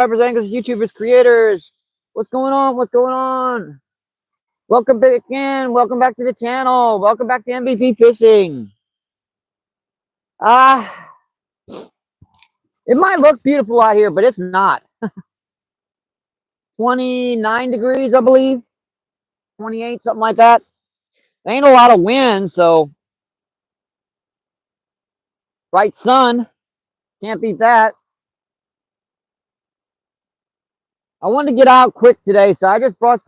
subscribers, anglers, YouTubers, creators. What's going on? What's going on? Welcome back in. Welcome back to the channel. Welcome back to MBPFishing. It might look beautiful out here, but it's not. 29 degrees, I believe. 28, something like that. There ain't a lot of wind, so bright sun. Can't beat that. I wanted to get out quick today, so I just brought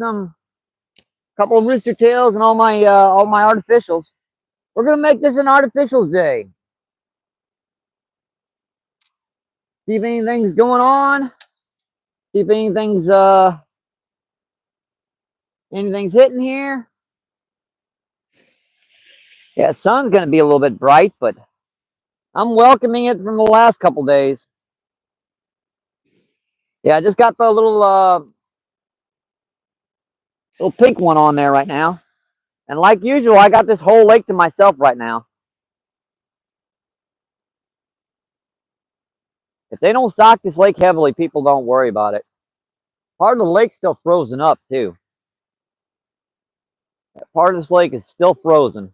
couple of rooster tails and all my artificials. We're gonna make this an artificials day. See if anything's going on. See if anything's hitting here. Yeah, sun's gonna be a little bit bright, but I'm welcoming it from the last couple days. Yeah, I just got the little pink one on there right now. And like usual, I got this whole lake to myself right now. If they don't stock this lake heavily, people don't worry about it. Part of the lake's still frozen up too. That part of this lake is still frozen.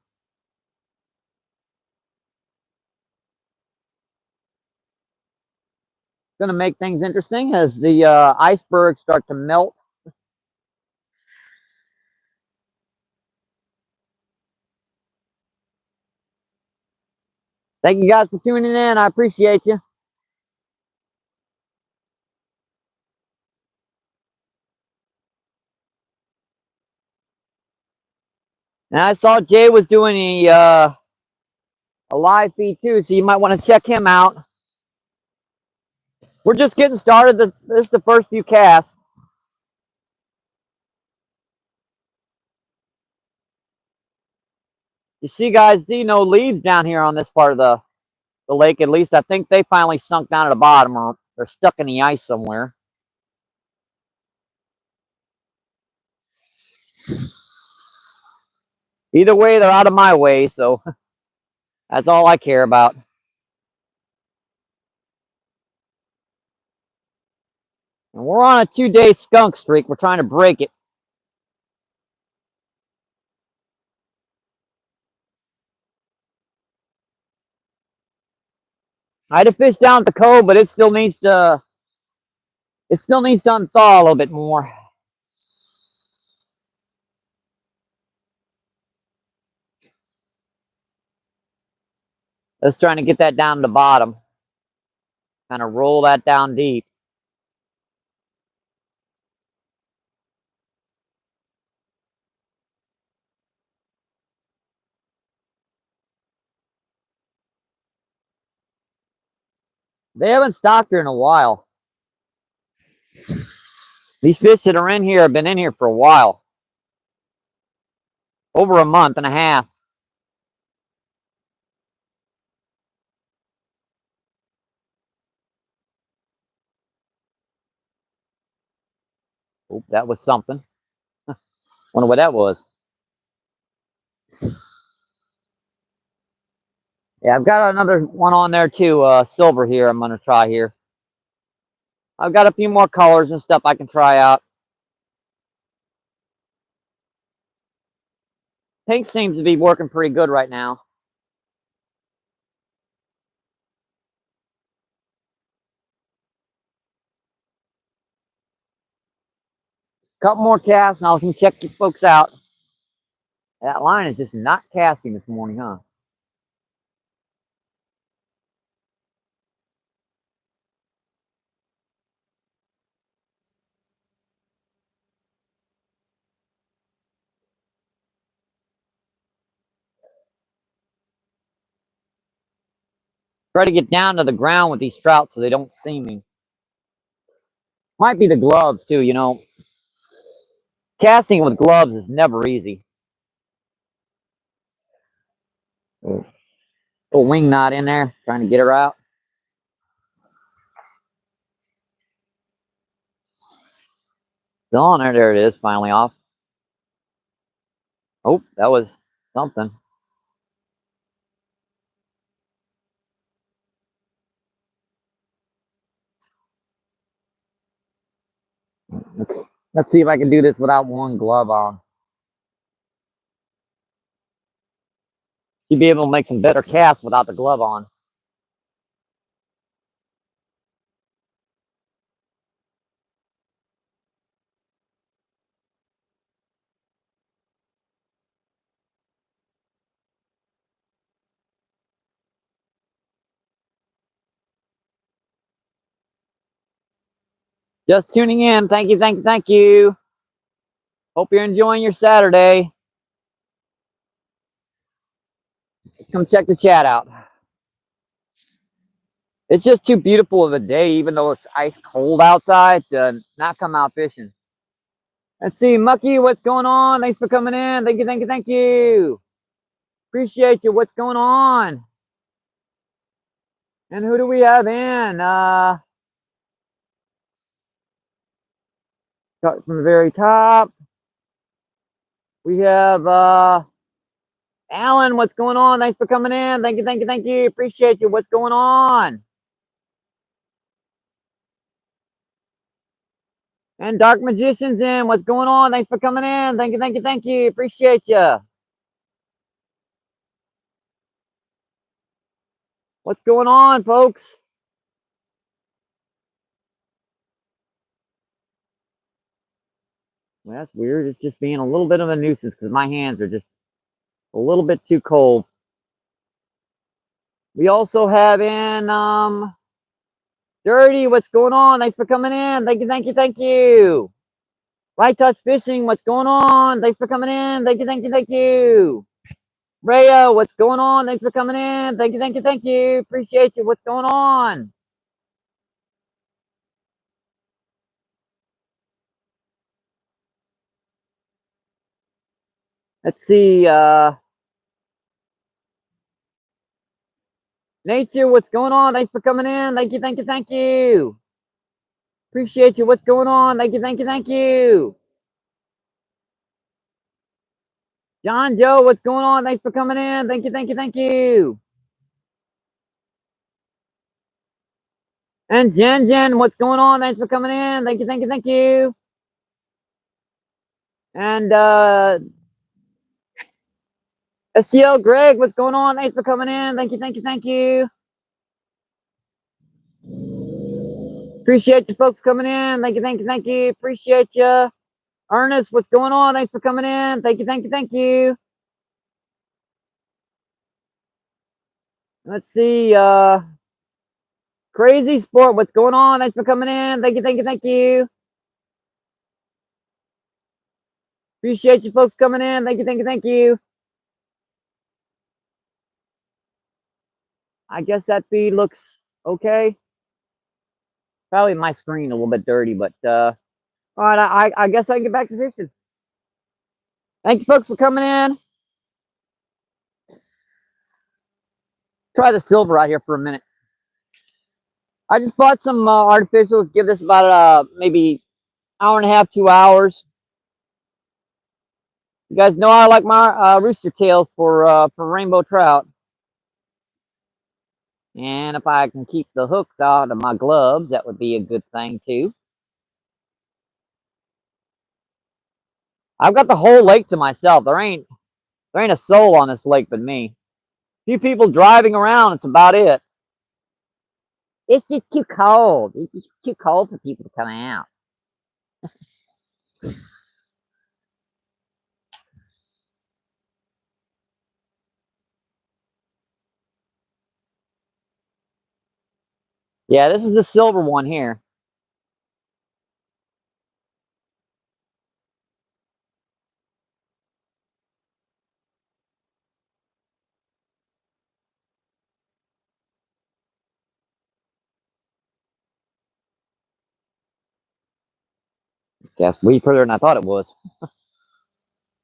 Going to make things interesting as the icebergs start to melt. Thank you guys for tuning in. I appreciate you. Now I saw Jay was doing a live feed too, so you might want to check him out. We're just getting started. This is the first few casts. You see, guys, see no leaves down here on this part of the lake. At least I think they finally sunk down at the bottom, or they're stuck in the ice somewhere. Either way, they're out of my way, so that's all I care about. And we're on a 2-day skunk streak. We're trying to break it. I had to fish down at the cove, but it still needs to unthaw a little bit more. Just trying to get that down to the bottom. Kind of roll that down deep. They haven't stocked her in a while. These fish that are in here have been in here for a while. Over a month and a half. Oh, that was something. Wonder what that was. Yeah, I've got another one on there too, silver here I'm going to try here. I've got a few more colors and stuff I can try out. Pink seems to be working pretty good right now. Couple more casts and I can check you folks out. That line is just not casting this morning, huh? Try to get down to the ground with these trout so they don't see me. Might be the gloves too, you know. Casting with gloves is never easy. Little wing knot in there, trying to get her out. Still on there. There it is, finally off. Oh, that was something. Let's see if I can do this without one glove on. You'd be able to make some better casts without the glove on. Just tuning in. Thank you, thank you, thank you. Hope you're enjoying your Saturday. Come check the chat out. It's just too beautiful of a day, even though it's ice cold outside, to not come out fishing. Let's see, Mucky, what's going on? Thanks for coming in. Thank you, thank you, thank you. Appreciate you. What's going on? And who do we have in? Start from the very top. We have Alan, what's going on? Thanks for coming in. Thank you, thank you, thank you. Appreciate you. What's going on? And Dark Magician's in. What's going on? Thanks for coming in. Thank you, thank you, thank you. Appreciate you. What's going on, folks? Well, that's weird. It's just being a little bit of a nuisance because my hands are just a little bit too cold. We also have in Dirty. What's going on? Thanks for coming in. Thank you, thank you, thank you. Light Touch Fishing. What's going on? Thanks for coming in. Thank you, thank you, thank you. Rhea, what's going on? Thanks for coming in. Thank you, thank you, thank you. Appreciate you. What's going on? Let's see. Nature, what's going on? Thanks for coming in. Thank you, thank you, thank you. Appreciate you. What's going on? Thank you, thank you, thank you. John Joe, what's going on? Thanks for coming in. Thank you, thank you, thank you. And Jen, what's going on? Thanks for coming in. Thank you, thank you, thank you. And STL Greg, what's going on? Thanks for coming in. Thank you, thank you, thank you. Appreciate you folks coming in. Thank you, thank you, thank you. Appreciate you. Ernest, what's going on? Thanks for coming in. Thank you, thank you, thank you. Let's see. Crazy Sport, what's going on? Thanks for coming in. Thank you, thank you, thank you. Appreciate you folks coming in. Thank you, thank you, thank you. I guess that feed looks okay. Probably my screen a little bit dirty, but all right, I guess I can get back to fishing. Thank you folks for coming in. Try the silver out here for a minute. I just bought some artificials. Give this about maybe hour and a half, 2 hours. You guys know I like my rooster tails for rainbow trout. And if I can keep the hooks out of my gloves, that would be a good thing too. I've got the whole lake to myself. There ain't a soul on this lake but me. A few people driving around. It's about it. It's just too cold. It's just too cold for people to come out. Yeah, this is the silver one here. Guess way further than I thought it was.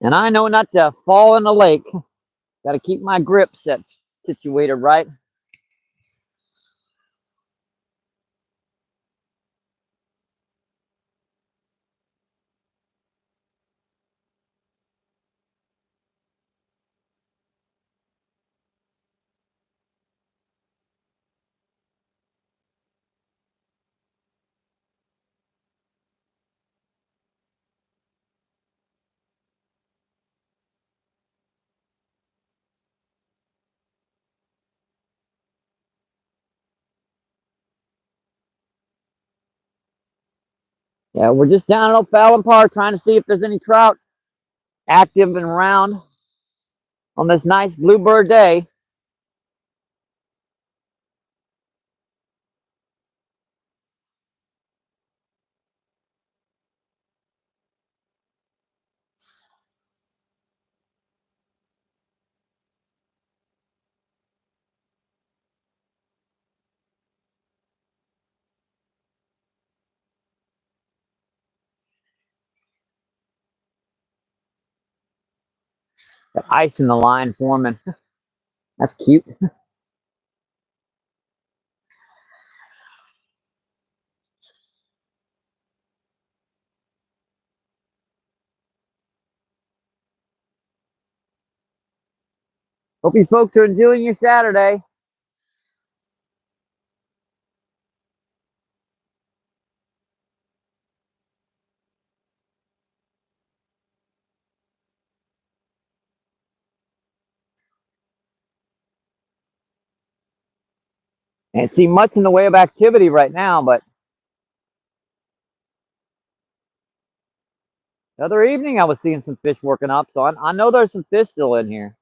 And I know not to fall in the lake. Got to keep my grip situated right. Yeah, we're just down at O'Fallon Park trying to see if there's any trout active and around on this nice bluebird day. Got ice in the line forming. That's cute. Hope you folks are enjoying your Saturday. Can't see much in the way of activity right now, but the other evening I was seeing some fish working up, so I know there's some fish still in here.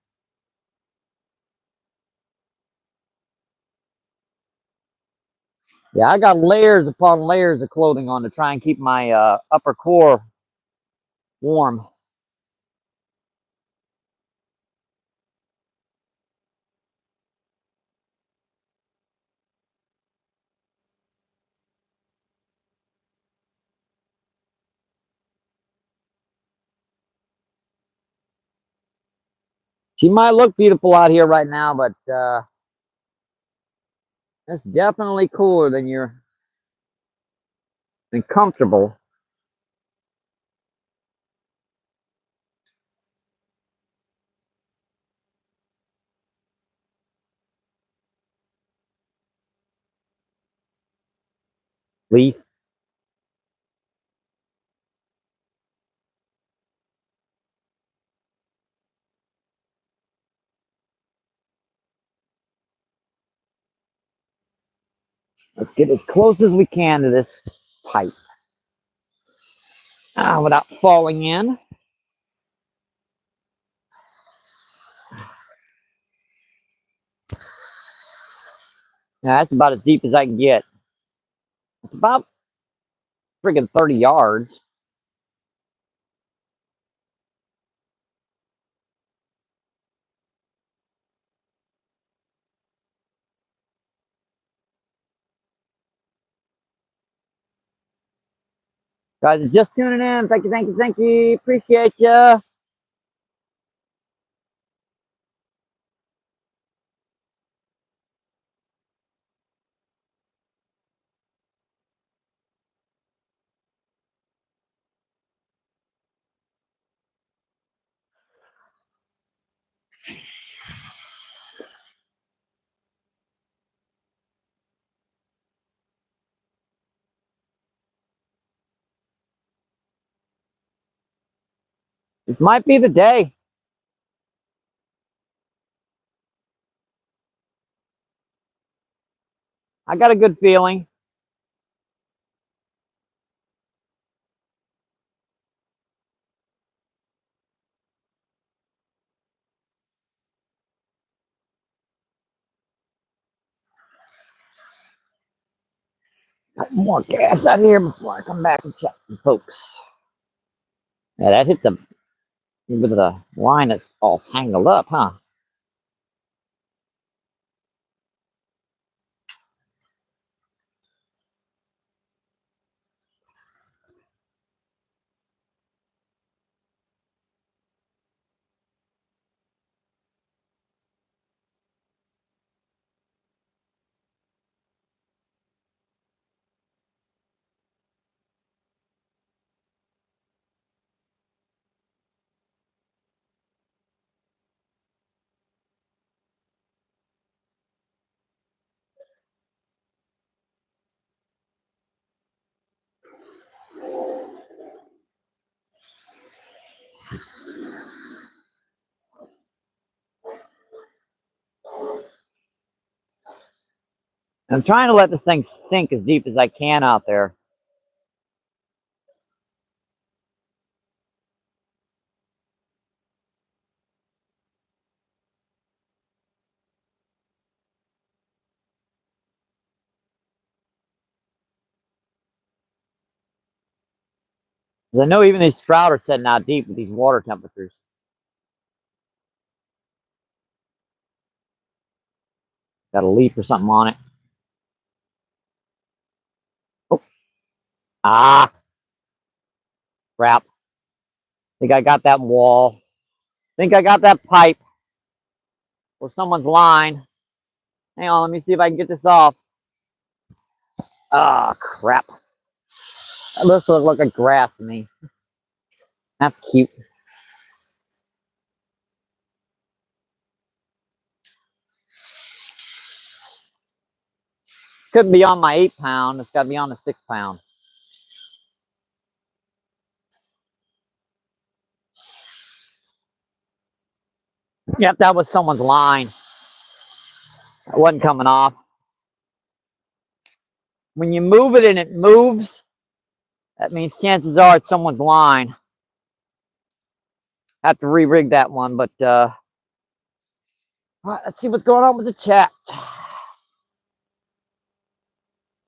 Yeah, I got layers upon layers of clothing on to try and keep my upper core warm. She might look beautiful out here right now, but it's definitely cooler than comfortable. Leaf. Let's get as close as we can to this pipe without falling in. Now, that's about as deep as I can get. It's about friggin' 30 yards. Guys, just tuning in. Thank you, thank you, thank you. Appreciate you. This might be the day. I got a good feeling. Got more gas out here before I come back and check the folks. Yeah, that hit the with the line that's all tangled up, huh? I'm trying to let this thing sink as deep as I can out there. 'Cause I know even these trout are setting out deep with these water temperatures. Got a leaf or something on it. Oh. Ah, crap. Think I got that wall. Think I got that pipe or someone's line. Hang on, let me see if I can get this off. Ah, crap. That looks like grass to me. That's cute. Couldn't be on my 8-pound. It's got to be on the 6-pound. Yep, that was someone's line. It wasn't coming off. When you move it and it moves, that means chances are it's someone's line. Have to re-rig that one, but all right, let's see what's going on with the chat.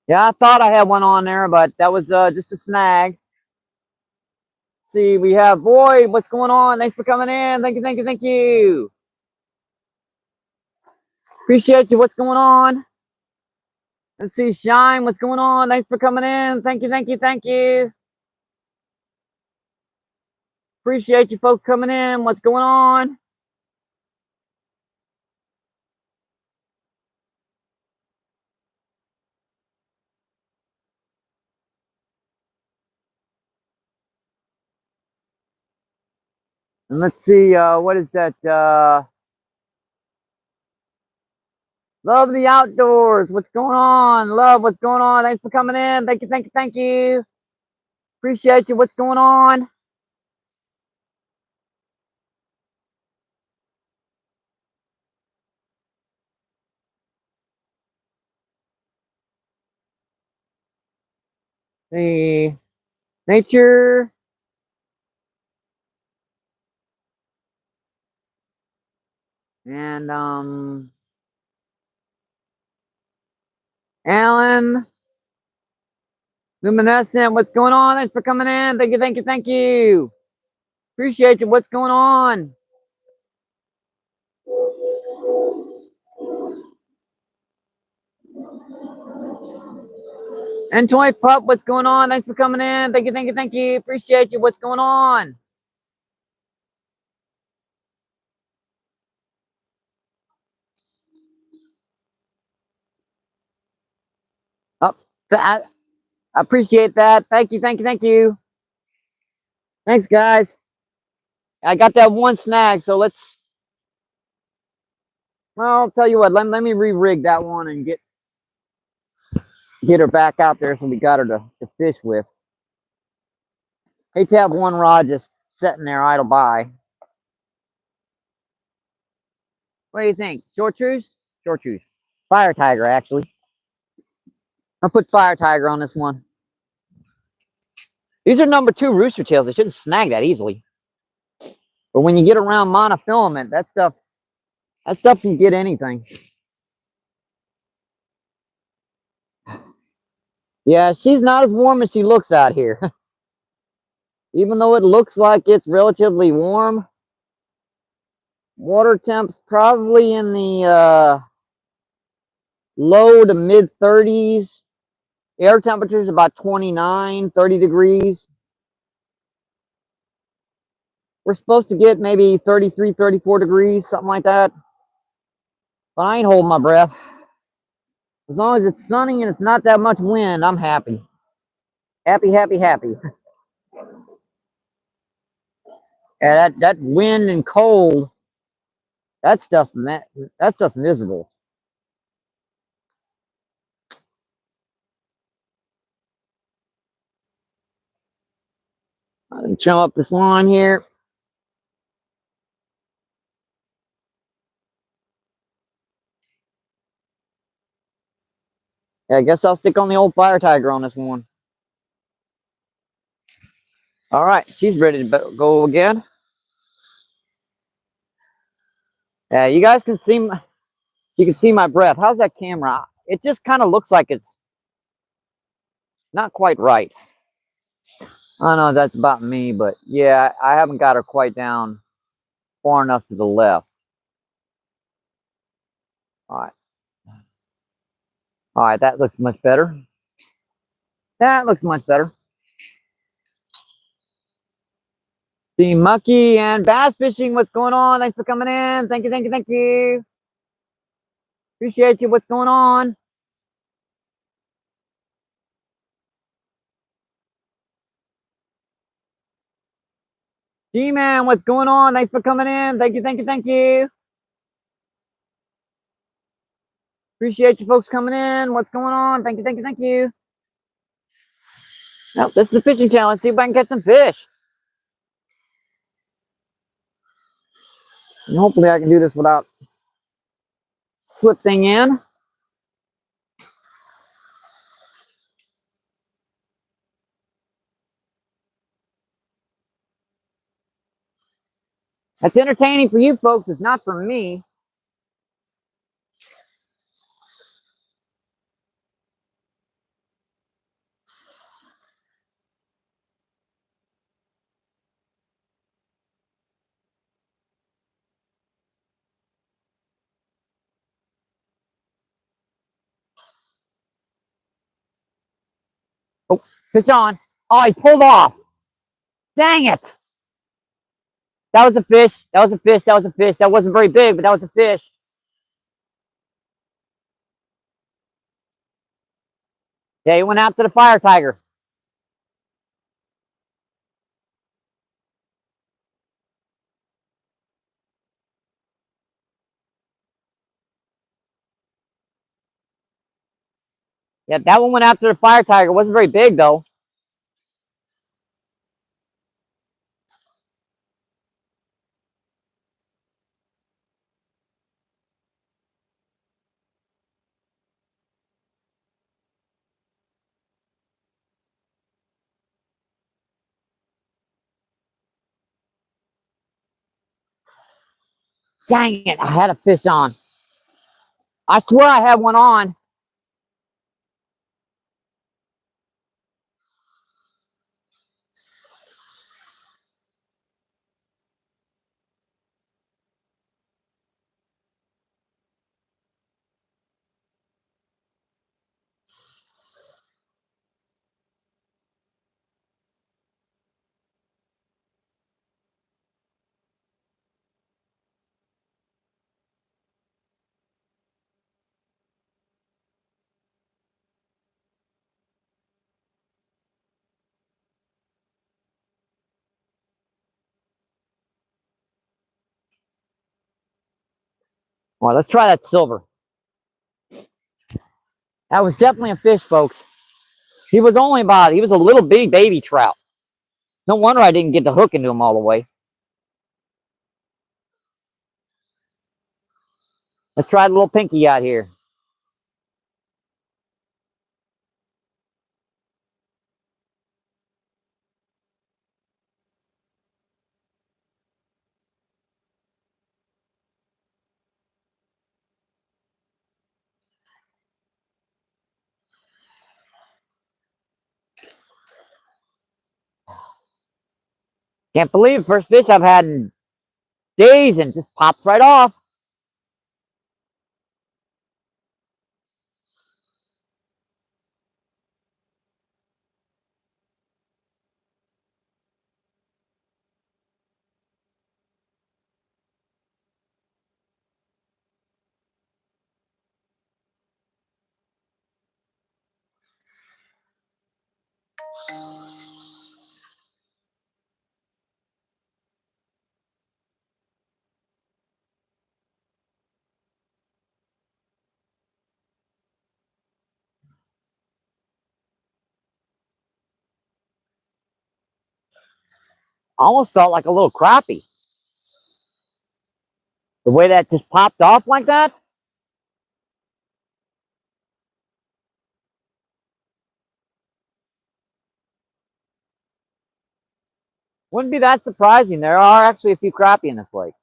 Yeah, I thought I had one on there, but that was just a snag. Let's see, we have Boyd. What's going on? Thanks for coming in. Thank you, thank you, thank you. Appreciate you. What's going on? Let's see, Shine. What's going on? Thanks for coming in. Thank you, thank you, thank you. Appreciate you folks coming in. What's going on? And let's see, what is that? Love the outdoors. What's going on? Love, what's going on? Thanks for coming in. Thank you, thank you, thank you. Appreciate you. What's going on? See, nature. And Alan, Luminescent, what's going on? Thanks for coming in. Thank you, thank you, thank you. Appreciate you. What's going on? And Toy Pup, what's going on? Thanks for coming in. Thank you, thank you, thank you. Appreciate you. What's going on? Oh, I appreciate that. Thank you, thank you, thank you. Thanks, guys. I got that one snag, so let's. Well, I'll tell you what. Let me re-rig that one and get her back out there so we got her to fish with. Hate to have one rod just sitting there idle by. What do you think? Short truce? Short truce. Fire tiger, actually. I'll put fire tiger on this one. These are number 2 rooster tails. They shouldn't snag that easily. But when you get around monofilament, that stuff can get anything. Yeah, she's not as warm as she looks out here. Even though it looks like it's relatively warm, water temps probably in the low to mid 30s. Air temperature is about 29, 30 degrees. We're supposed to get maybe 33, 34 degrees, something like that. But I ain't holding my breath. As long as it's sunny and it's not that much wind, I'm happy. Happy, happy, happy. Yeah, that wind and cold, that stuff's miserable. I'm gonna chum up this line here. Yeah, I guess I'll stick on the old fire tiger on this one. All right, she's ready to go again. Yeah, you guys can see my breath. How's that camera? It just kind of looks like it's not quite right. I don't know if that's about me, but yeah, I haven't got her quite down far enough to the left. All right. All right, that looks much better. That looks much better. Team Mucky and Bass Fishing, what's going on? Thanks for coming in. Thank you, thank you, thank you. Appreciate you. What's going on? G-Man, what's going on? Thanks for coming in. Thank you, thank you, thank you. Appreciate you folks coming in. What's going on? Thank you, thank you, thank you. Now, this is a fishing challenge. See if I can catch some fish. And hopefully I can do this without flip thing in. That's entertaining for you folks. It's not for me. Oh, fish on. Oh, he pulled off. Dang it. That was a fish. That was a fish. That was a fish. That wasn't very big, but that was a fish. Yeah, he went after the fire tiger. Yeah, that one went after the fire tiger. It wasn't very big, though. Dang it. I had a fish on. I swear I had one on. Well, let's try that silver. That was definitely a fish, folks. He was he was a little bitty baby trout. No wonder I didn't get the hook into him all the way. Let's try the little pinky out here. Can't believe it. First fish I've had in days and just pops right off. Almost felt like a little crappie. The way that just popped off like that. Wouldn't be that surprising. There are actually a few crappie in this lake.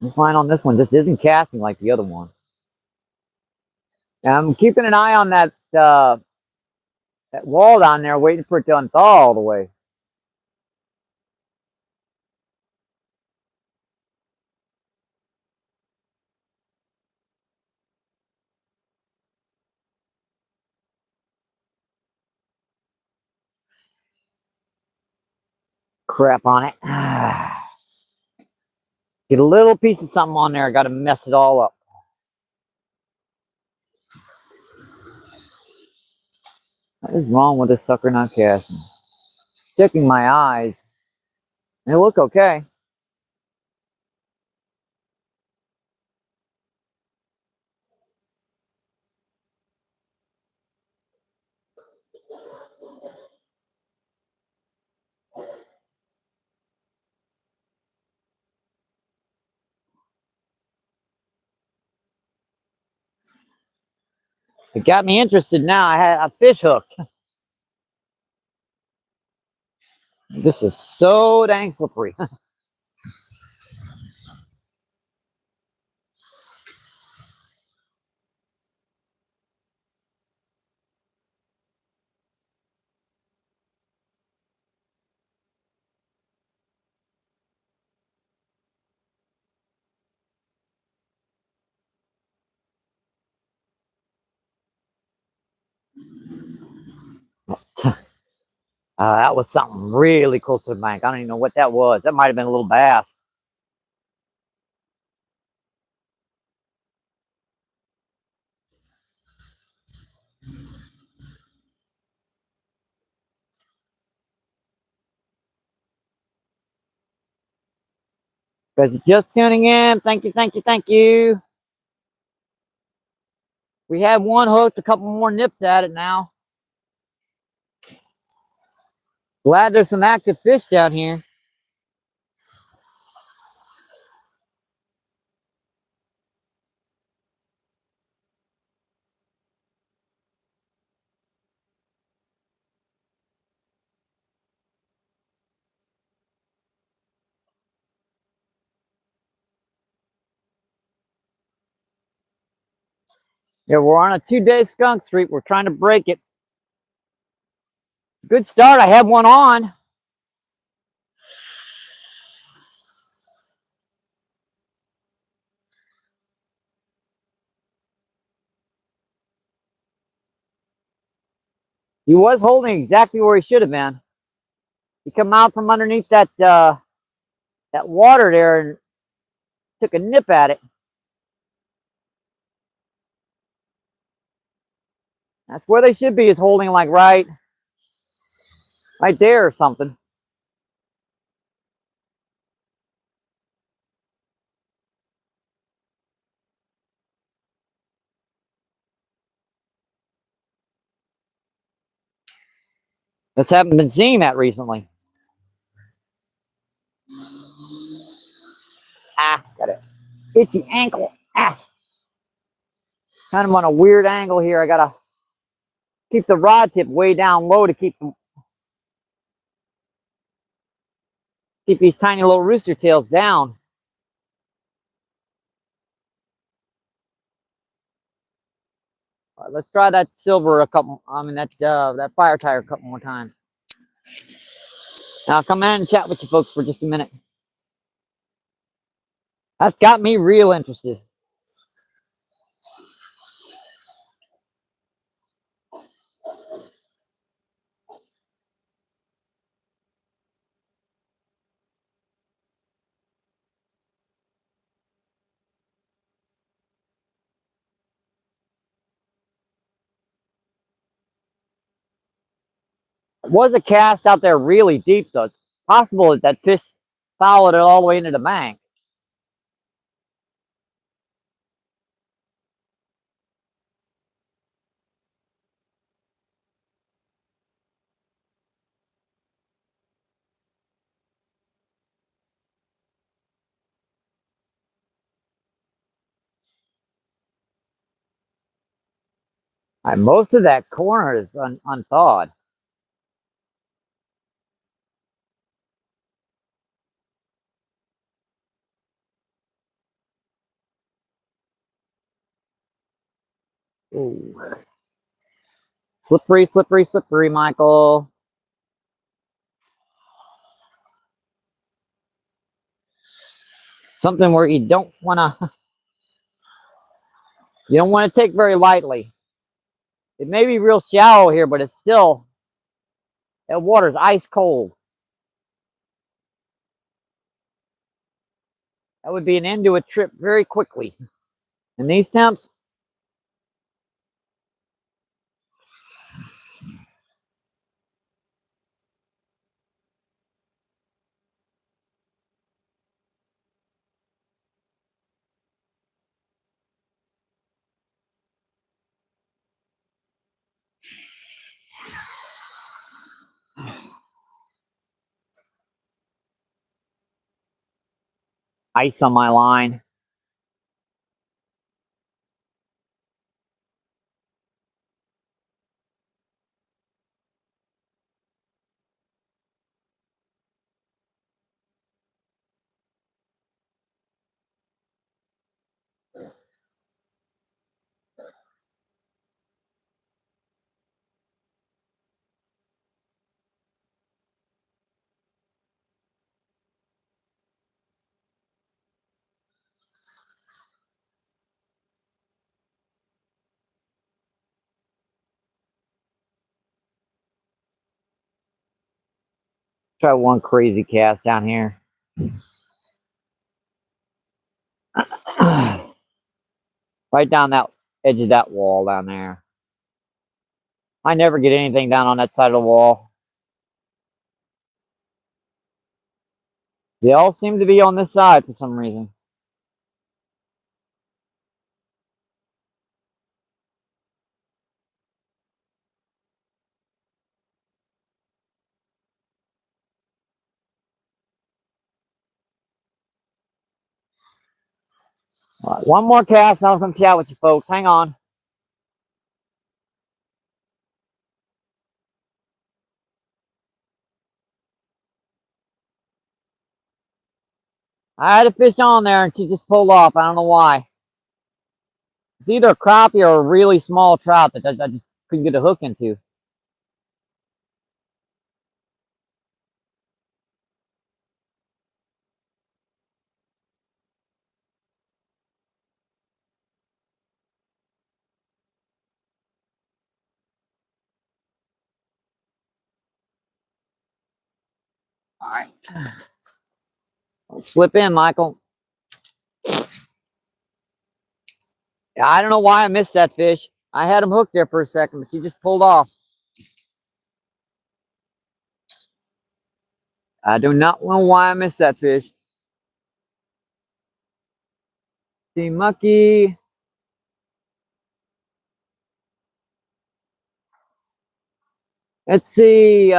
I'm fine on this one. This isn't casting like the other one. And I'm keeping an eye on that wall down there, waiting for it to unthaw all the way. Crap on it. Get a little piece of something on there. I got to mess it all up. What is wrong with this sucker not casting? Checking my eyes. They look okay. It got me interested now. I had a fish hooked. This is so dang slippery. That was something really close to the bank. I don't even know what that was. That might have been a little bass. Because just tuning in, thank you, thank you, thank you. We had one hooked, a couple more nips at it now. Glad there's some active fish down here. Yeah, we're on a 2-day skunk streak. We're trying to break it. Good start. I had one on. He was holding exactly where he should have been. He come out from underneath that water there and took a nip at it. That's where they should be, is holding like right there or something. Just haven't been seeing that recently. Got it. Itchy ankle. Kind of on a weird angle here. I gotta keep the rod tip way down low to keep these tiny little rooster tails down. All right, let's try that silver that fire tire a couple more times. Now I'll come in and chat with you folks for just a minute. That's got me real interested. It was a cast out there really deep, so it's possible that that fish followed it all the way into the bank. Most of that corner is unthawed. Ooh. Slippery, slippery, slippery, Michael. Something where you don't want to take very lightly. It may be real shallow here, but it's still, that water's ice cold. That would be an end to a trip very quickly. And these temps, ice on my line. Try one crazy cast down here. Right down that edge of that wall down there. I never get anything down on that side of the wall. They all seem to be on this side for some reason. All right, one more cast, and I'll come chat with you folks. Hang on. I had a fish on there, and she just pulled off. I don't know why. It's either a crappie or a really small trout that I just couldn't get a hook into. All right. Let's slip in, Michael. I don't know why I missed that fish. I had him hooked there for a second, but she just pulled off. I do not know why I missed that fish. See, Mucky. Let's see.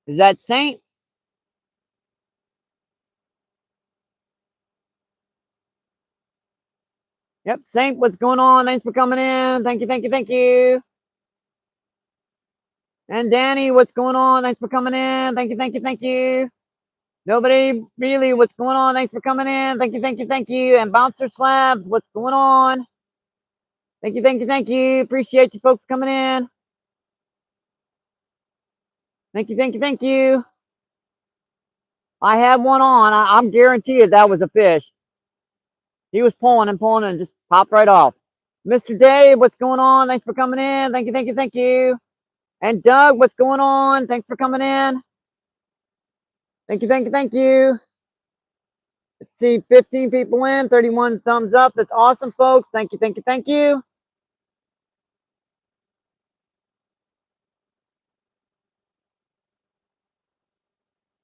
Is that Saint? Yep, Saint, what's going on? Thanks for coming in. Thank you, thank you, thank you. And Danny, what's going on? Thanks for coming in. Thank you, thank you, thank you. Nobody really, what's going on? Thanks for coming in. Thank you, thank you, thank you. And Bouncer Slabs, what's going on? Thank you, thank you, thank you. Appreciate you folks coming in. Thank you, thank you, thank you. I had one on. I'm guaranteed that was a fish. He was pulling and just popped right off. Mr. Dave, what's going on? Thanks for coming in. Thank you, thank you, thank you. And Doug, what's going on? Thanks for coming in. Thank you, thank you, thank you. Let's see, 15 people in, 31 thumbs up. That's awesome, folks. Thank you, thank you, thank you.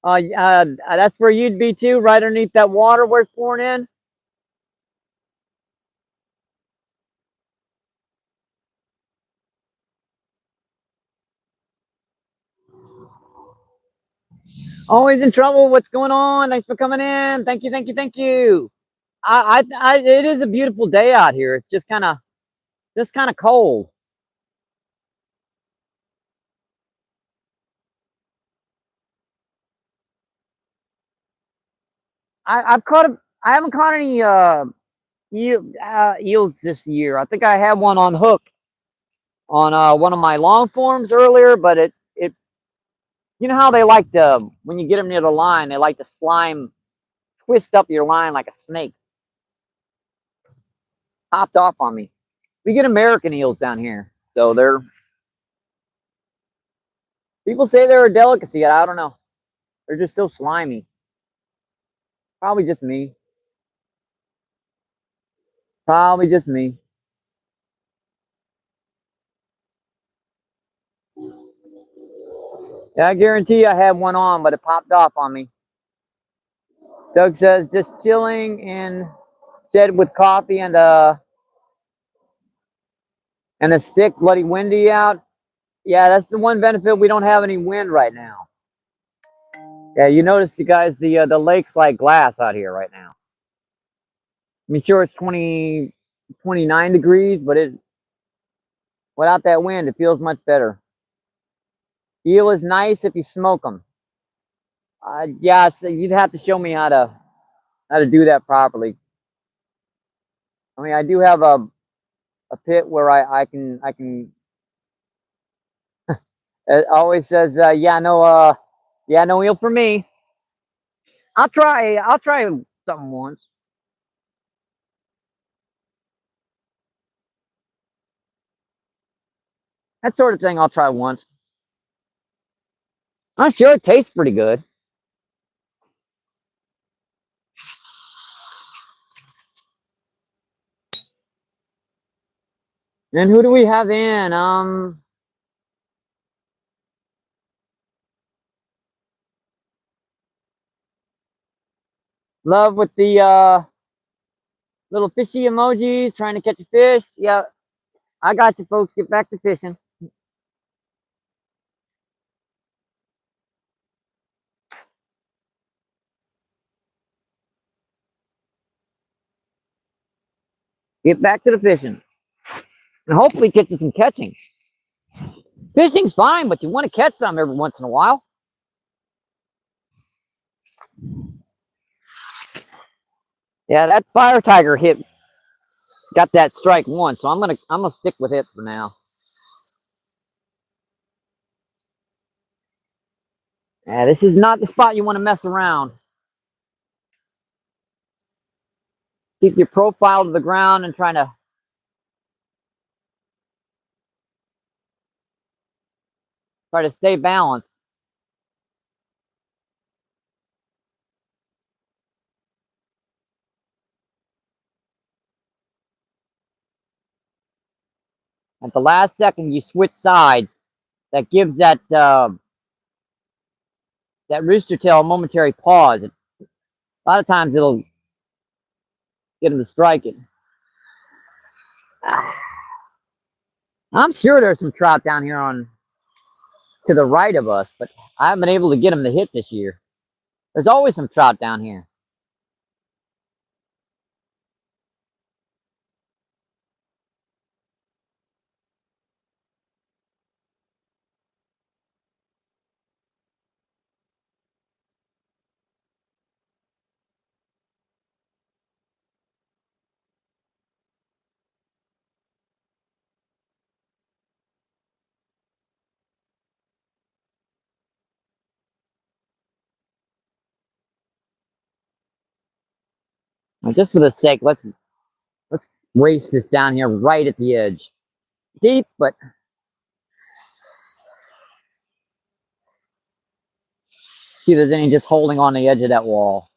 That's where you'd be too, right underneath that water where it's pouring in. Always in trouble. What's going on? Thanks for coming in. Thank you, thank you, thank you. It is a beautiful day out here. It's just kind of cold. I haven't caught any eels this year. I think I had one on hook on one of my long forms earlier, but it you know how they like to, when you get them near the line, they like to slime twist up your line like a snake. Hopped off on me. We get American eels down here, so they're, people say they're a delicacy. I don't know. They're just so slimy. Probably just me. Probably just me. Yeah, I guarantee I had one on, but it popped off on me. Doug says just chilling in shed with coffee and a stick, bloody windy out. Yeah, that's the one benefit. We don't have any wind right now. Yeah, you notice, you guys, the lake's like glass out here right now. I mean, sure, it's 29 degrees, but it, without that wind, it feels much better. Eel is nice if you smoke them. Yeah, so you'd have to show me how to do that properly. I mean, I do have a pit where I can. It always says, yeah, no eel for me. I'll try something once. That sort of thing I'll try once. I'm sure it tastes pretty good. And who do we have in? Love with the little fishy emojis, trying to catch a fish. Yeah, I got you, folks. Get back to fishing. Get back to the fishing. And hopefully get you some catching. Fishing's fine, but you want to catch some every once in a while. Yeah, that fire tiger got that strike once, so I'm gonna stick with it for now. Yeah, this is not the spot you want to mess around. Keep your profile to the ground and try to stay balanced. At the last second, you switch sides. That gives that rooster tail a momentary pause. A lot of times it'll get him to strike it. I'm sure there's some trout down here on to the right of us, but I haven't been able to get them to hit this year. There's always some trout down here. And just for the sake, let's race this down here right at the edge. Deep, but see if there's any just holding on the edge of that wall.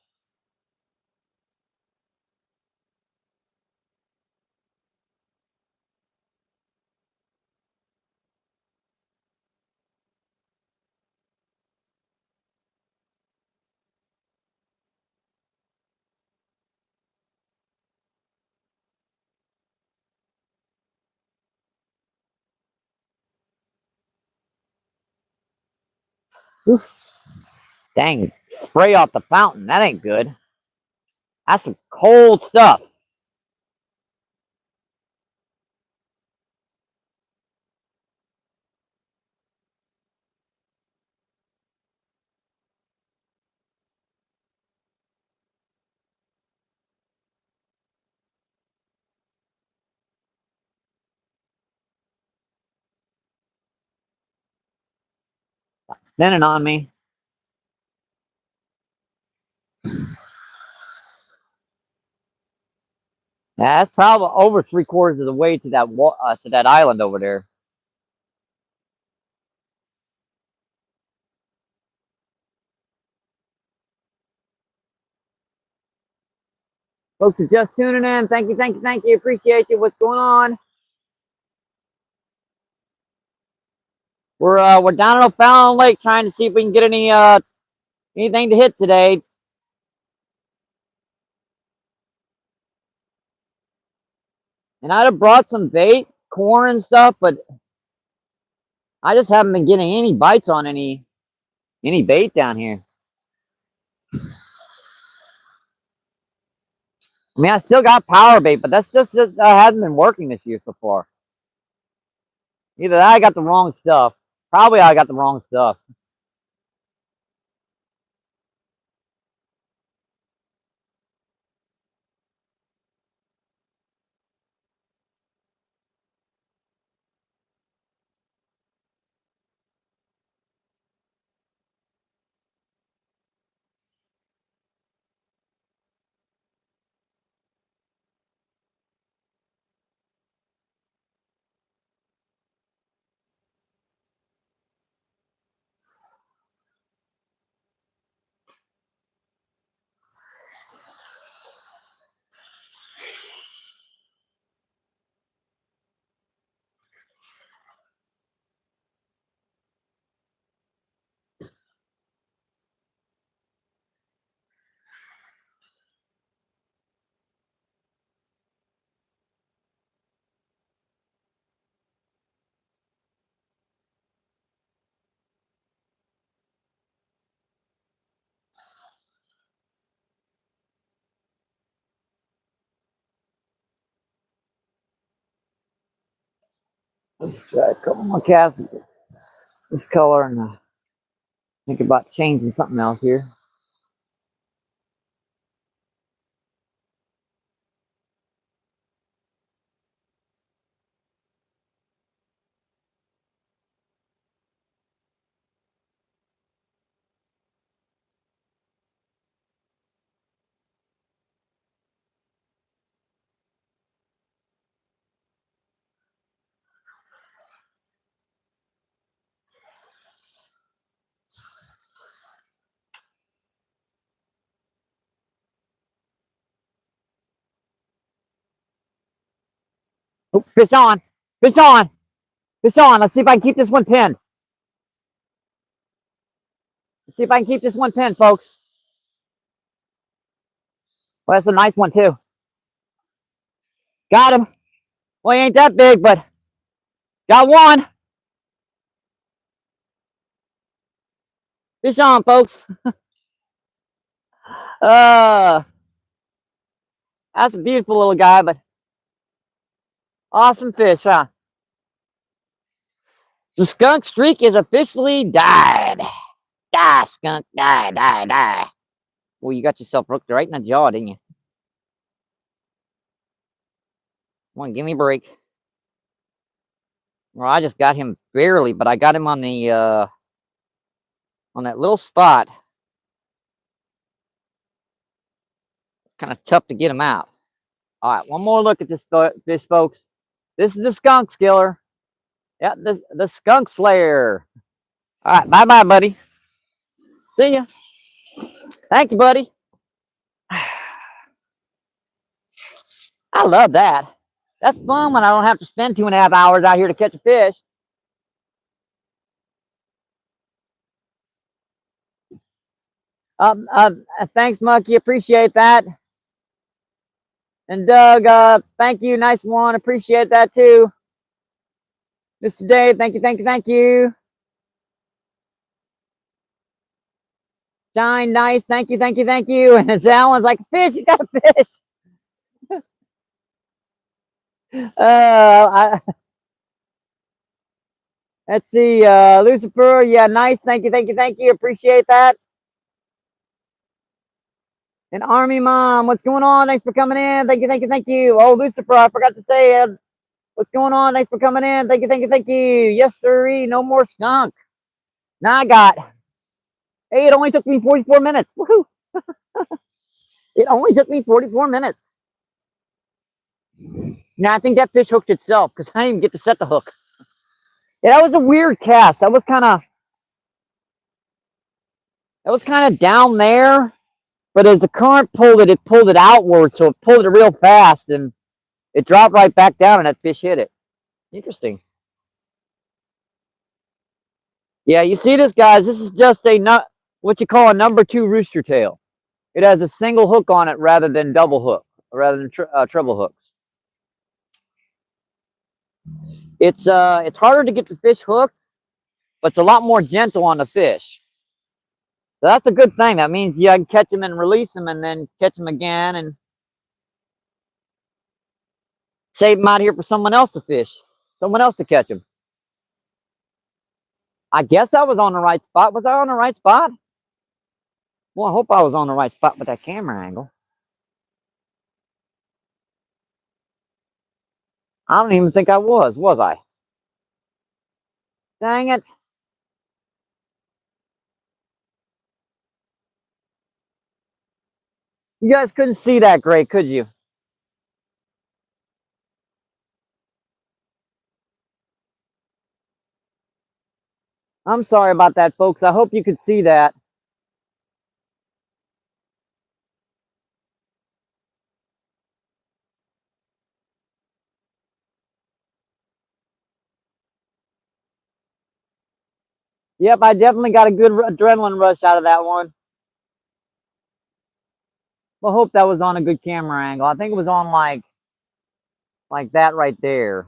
Oof. Dang, spray off the fountain. That ain't good. That's some cold stuff. Spinning on me. Yeah, that's probably over 3/4 of the way to that island over there. Folks are just tuning in. Thank you, thank you, thank you. Appreciate you. What's going on? We're down at O'Fallon Lake trying to see if we can get anything to hit today. And I'd have brought some bait, corn and stuff, but I just haven't been getting any bites on any bait down here. I mean, I still got power bait, but that's just hasn't been working this year so far. Either I got the wrong stuff. Probably I got the wrong stuff. Let's try a couple more casts. This color and think about changing something else here. Oh, fish on! Fish on! Fish on! Let's see if I can keep this one pinned. Let's see if I can keep this one pinned, folks. Well, that's a nice one too. Got him. Well, he ain't that big, but got one. Fish on, folks. uh, that's a beautiful little guy, but awesome fish, huh? The skunk streak is officially died. Die, skunk, die, die, die. Well, you got yourself hooked right in the jaw, didn't you? Come on, give me a break. Well, I just got him barely, but I got him on that little spot. It's kind of tough to get him out. All right, one more look at this fish, folks. This is the skunk skiller. Yeah, the skunk slayer. All right, bye-bye, buddy. See ya. Thanks, buddy. I love that. That's fun when I don't have to spend 2.5 hours out here to catch a fish. Thanks, Monkey. Appreciate that. And Doug, thank you. Nice one. Appreciate that too. Mr. Dave, thank you, thank you, thank you. Shine, nice. Thank you, thank you, thank you. And Alan's like, fish, you got a fish. Let's see. Lucifer, yeah, nice. Thank you, thank you, thank you. Appreciate that. And Army Mom, what's going on? Thanks for coming in. Thank you, thank you, thank you. Oh, Lucifer, I forgot to say, what's going on? Thanks for coming in. Thank you, thank you, thank you. Yes, sirree. No more skunk. Now I got, hey, it only took me 44 minutes. Woohoo! It only took me 44 minutes. Now I think that fish hooked itself because I didn't even get to set the hook. Yeah, that was a weird cast. That was kind of down there, but as the current pulled it, it pulled it outward, so it pulled it real fast, and it dropped right back down, and that fish hit it. Interesting. Yeah, you see this, guys? This is just what you call a #2 rooster tail. It has a single hook on it rather than double hook, rather than treble hooks. It's harder to get the fish hooked, but it's a lot more gentle on the fish. So that's a good thing. That means you can catch them and release them, and then catch them again, and save them out here for someone else to fish, someone else to catch them. I guess I was on the right spot. Was I on the right spot? Well, I hope I was on the right spot with that camera angle. I don't even think I was I? Dang it. You guys couldn't see that great, could you? I'm sorry about that, folks. I hope you could see that. Yep, I definitely got a good adrenaline rush out of that one. Well, hope that was on a good camera angle. I think it was on like that right there.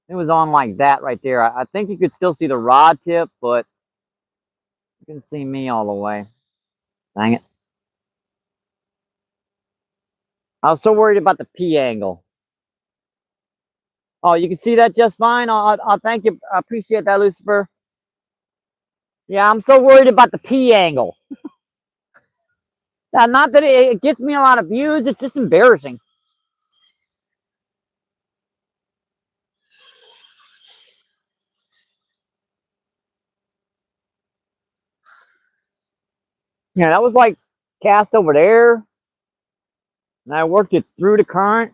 It was on like that right there. I think you could still see the rod tip, but you can see me all the way. Dang it. I was so worried about the P angle. Oh, you can see that just fine? I'll thank you. I appreciate that, Lucifer. Yeah, I'm so worried about the P angle. Not that it gets me a lot of views. It's just embarrassing. Yeah, that was like cast over there. And I worked it through the current.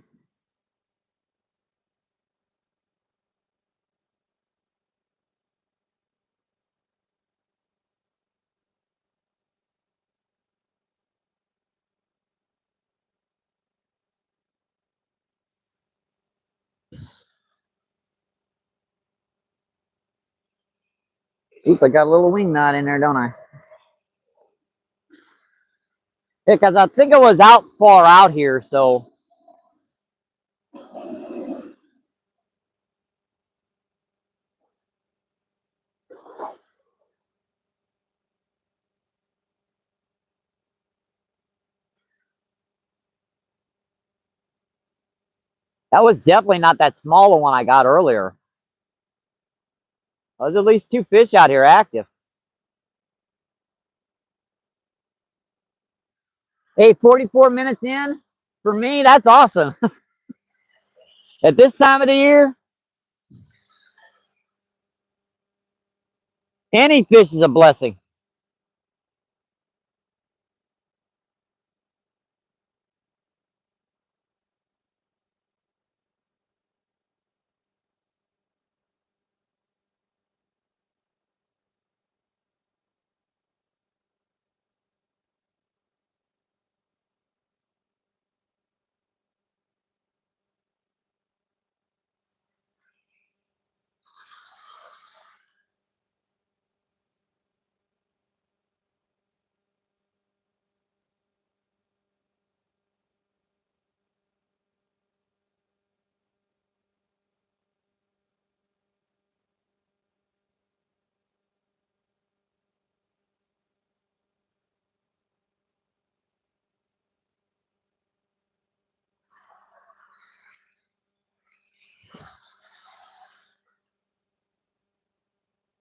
Oops, I got a little wing knot in there, don't I? Yeah, because I think it was out far out here, so. That was definitely not that smaller one I got earlier. There's at least 2 fish out here active. Hey, 44 minutes in? For me, that's awesome. At this time of the year, any fish is a blessing.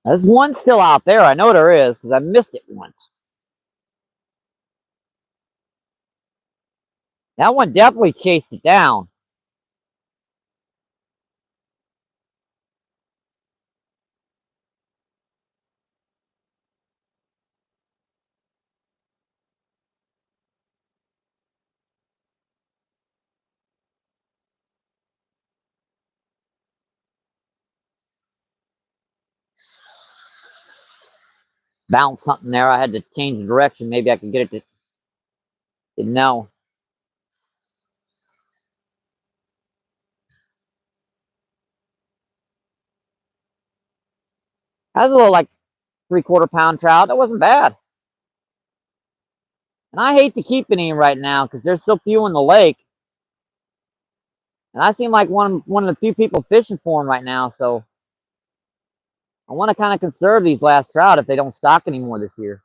There's one still out there. I know there is because I missed it once. That one definitely chased it down. Bounce something there. I had to change the direction. Maybe I could get it to. Didn't know. That was a little like 3/4 pound trout. That wasn't bad. And I hate to keep any right now because there's so few in the lake. And I seem like one of the few people fishing for them right now. So I want to kind of conserve these last trout if they don't stock anymore this year.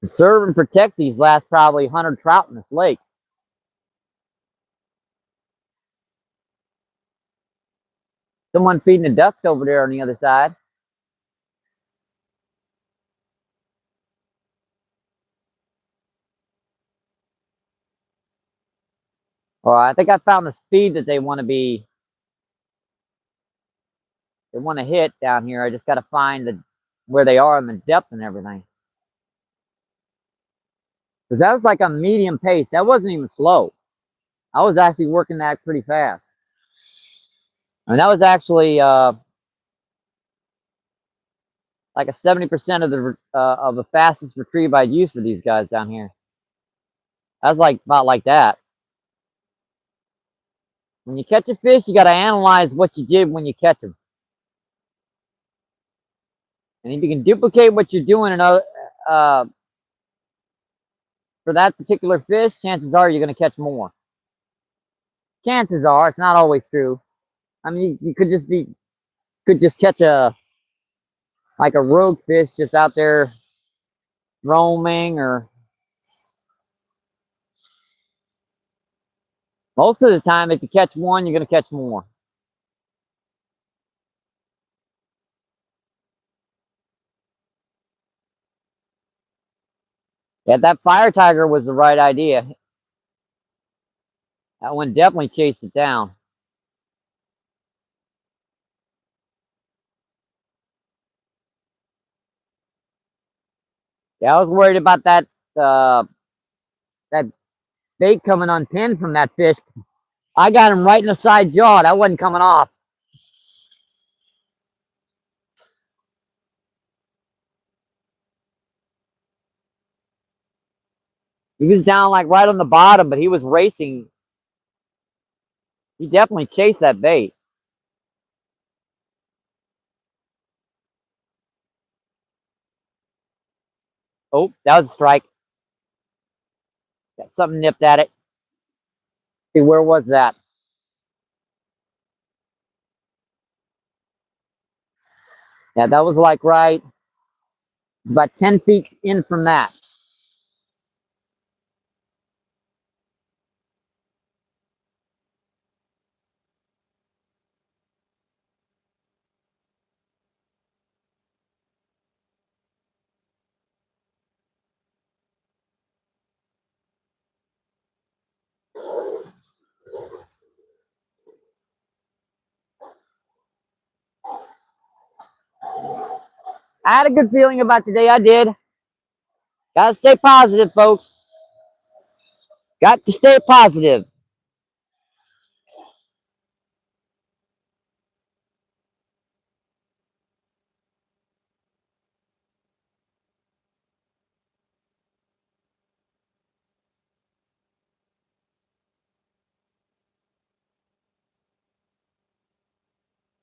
Conserve and protect these last probably 100 trout in this lake. Someone feeding the ducks over there on the other side. All right, I think I found the speed that they want to hit down here. I just got to find where they are and the depth and everything. Because that was like a medium pace. That wasn't even slow. I was actually working that pretty fast. And that was actually like a 70% of the fastest retrieve I'd use for these guys down here. I was like about like that. When you catch a fish, you got to analyze what you did when you catch them. And if you can duplicate what you're doing for that particular fish, chances are you're going to catch more. Chances are, it's not always true. I mean, you could just catch like a rogue fish just out there roaming, or most of the time, if you catch one, you're going to catch more. Yeah, that fire tiger was the right idea. That one definitely chased it down. Yeah, I was worried about that bait coming unpinned from that fish. I got him right in the side jaw. That wasn't coming off. He was down like right on the bottom, but he was racing. He definitely chased that bait. Oh, that was a strike. Got something nipped at it. See, where was that? Yeah, that was like right about 10 feet in from that. I had a good feeling about today. I did. Gotta stay positive, folks. Got to stay positive.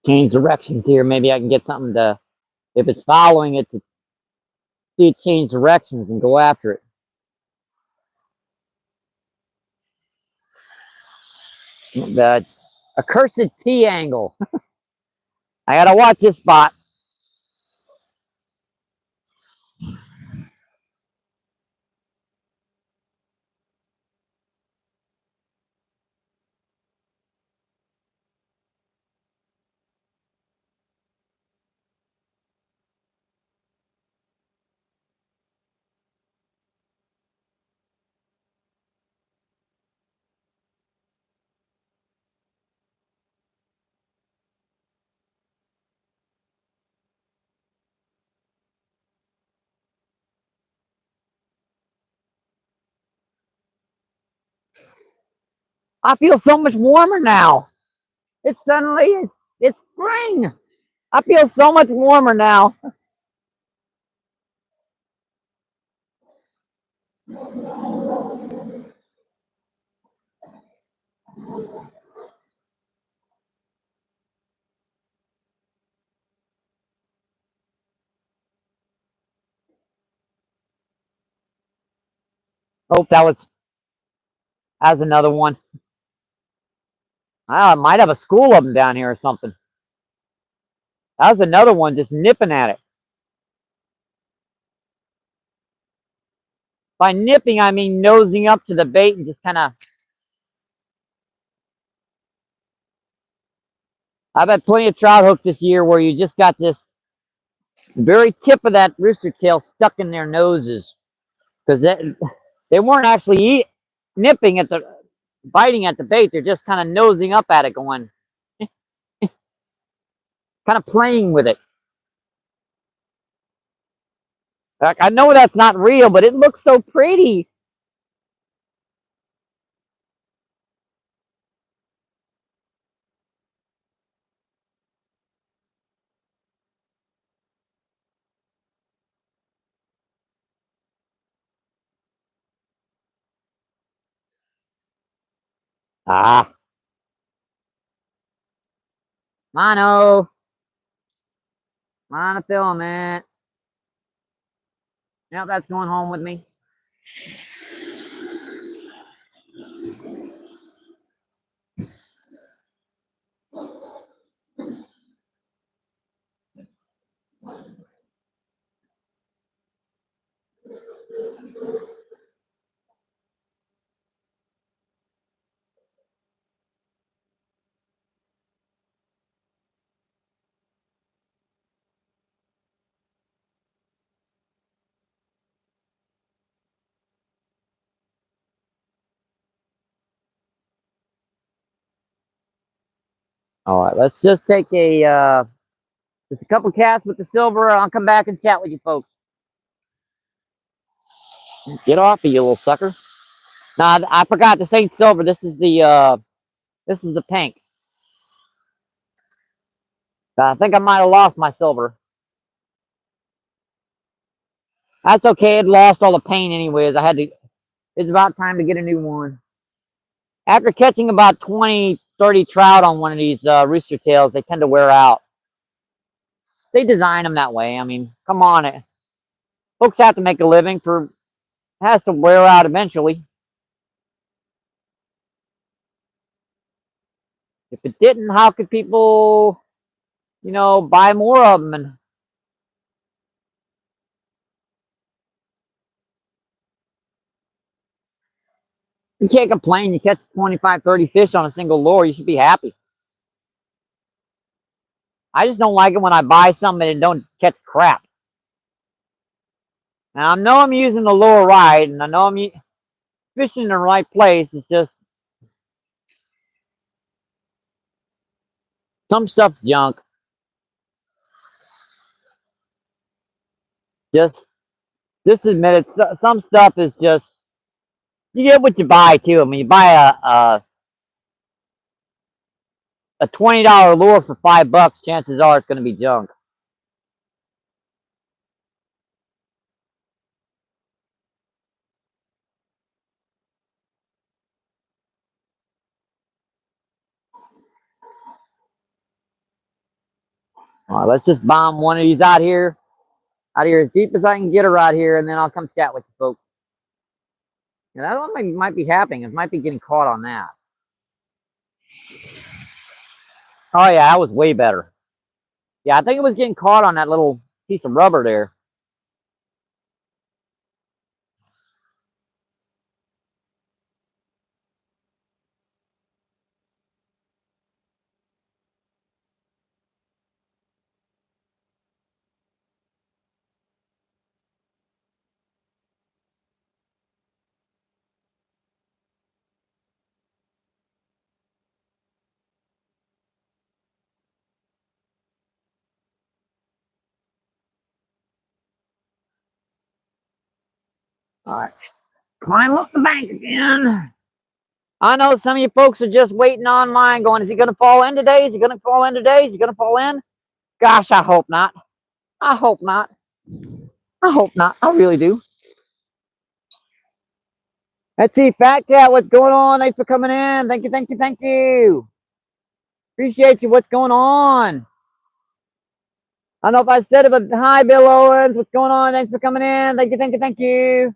Change directions here. Maybe I can get something to, if it's following it, to see it change directions and go after it. The accursed T angle. I gotta watch this spot. I feel so much warmer now. It's suddenly, it's spring. I feel so much warmer now. Hope that was another one. I might have a school of them down here or something. That was another one just nipping at it. By nipping, I mean nosing up to the bait and just kind of. I've had plenty of trout hooks this year where you just got this very tip of that rooster tail stuck in their noses because they weren't actually nipping at the biting at the bait. They're just kind of nosing up at it, going kind of playing with it. Like, I know that's not real, but it looks so pretty. Ah, mono, monofilament. Yep, that's going home with me. All right, let's just take just a couple casts with the silver. I'll come back and chat with you folks. Get off of you, little sucker. Nah, I forgot this ain't silver. This is the pink. I think I might have lost my silver. That's okay. It lost all the paint anyways. It's about time to get a new one. After catching about 20, 30 trout on one of these rooster tails, they tend to wear out. They design them that way. I mean, come on. Folks have to make a living. It has to wear out eventually. If it didn't, how could people, buy more of them? And you can't complain. You catch 25, 30 fish on a single lure. You should be happy. I just don't like it when I buy something and don't catch crap. Now, I know I'm using the lure right, and I know I'm fishing in the right place. It's just some stuff's junk. Just admit it. Some stuff is just you get what you buy too. I mean, you buy a $20 lure for $5. Chances are it's going to be junk. All right, let's just bomb one of these out here as deep as I can get her out here, and then I'll come chat with you folks. And that one might be happening. It might be getting caught on that. Oh yeah, that was way better. Yeah, I think it was getting caught on that little piece of rubber there. All right, climb up the bank again. I know some of you folks are just waiting online going, is he going to fall in today? Is he going to fall in today? Is he going to fall in? Gosh, I hope not. I hope not. I hope not. I really do. Let's see, Fat Cat, what's going on? Thanks for coming in. Thank you, thank you, thank you. Appreciate you. What's going on? I don't know if I said it, but hi, Bill Owens. What's going on? Thanks for coming in. Thank you, thank you, thank you.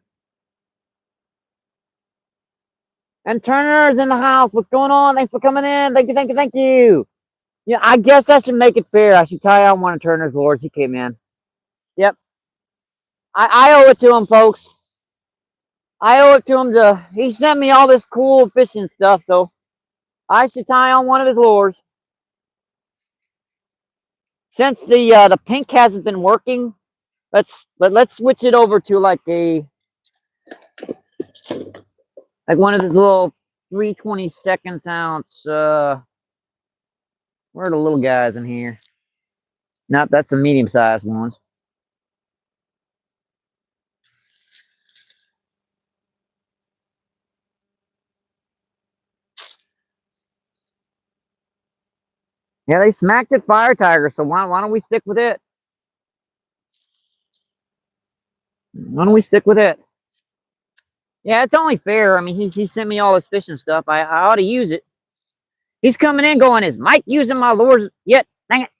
And Turner's in the house. What's going on? Thanks for coming in. Thank you, thank you, thank you. Yeah, I guess I should make it fair. I should tie on one of Turner's lures. He came in. Yep. I owe it to him, folks. I owe it to him he sent me all this cool fishing stuff, so I should tie on one of his lures. Since the pink hasn't been working, let's switch it over to like one of his little 3/22 ounce. Where are the little guys in here? Nope, that's the medium sized ones. Yeah, they smacked it Fire Tiger, so why don't we stick with it? Why don't we stick with it? Yeah, it's only fair. I mean, he sent me all his fishing stuff. I ought to use it. He's coming in going, is Mike using my lures yet? Dang it.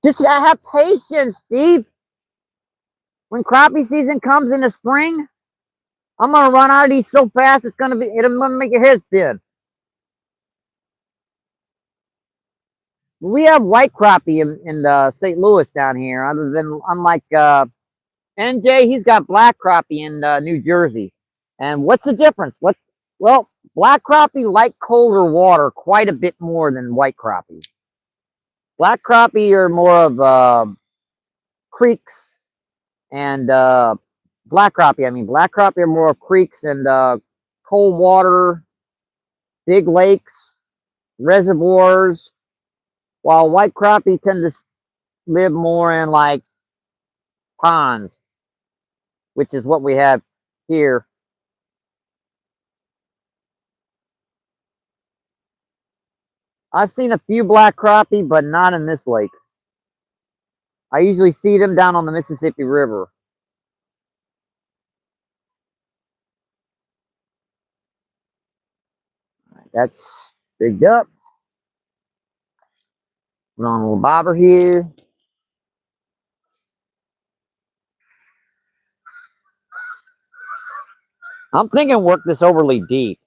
Just have patience, Steve. When crappie season comes in the spring, I'm gonna run out of these so fast it'll gonna make your head spin. We have white crappie in St. Louis down here, unlike NJ, he's got black crappie in New Jersey. And what's the difference? Well, black crappie like colder water quite a bit more than white crappie. Black crappie are more of creeks and black crappie are more of creeks and cold water, big lakes, reservoirs, while white crappie tend to live more in like ponds, which is what we have here. I've seen a few black crappie, but not in this lake. I usually see them down on the Mississippi River. That's rigged up. Put on a little bobber here. I'm thinking work this overly deep.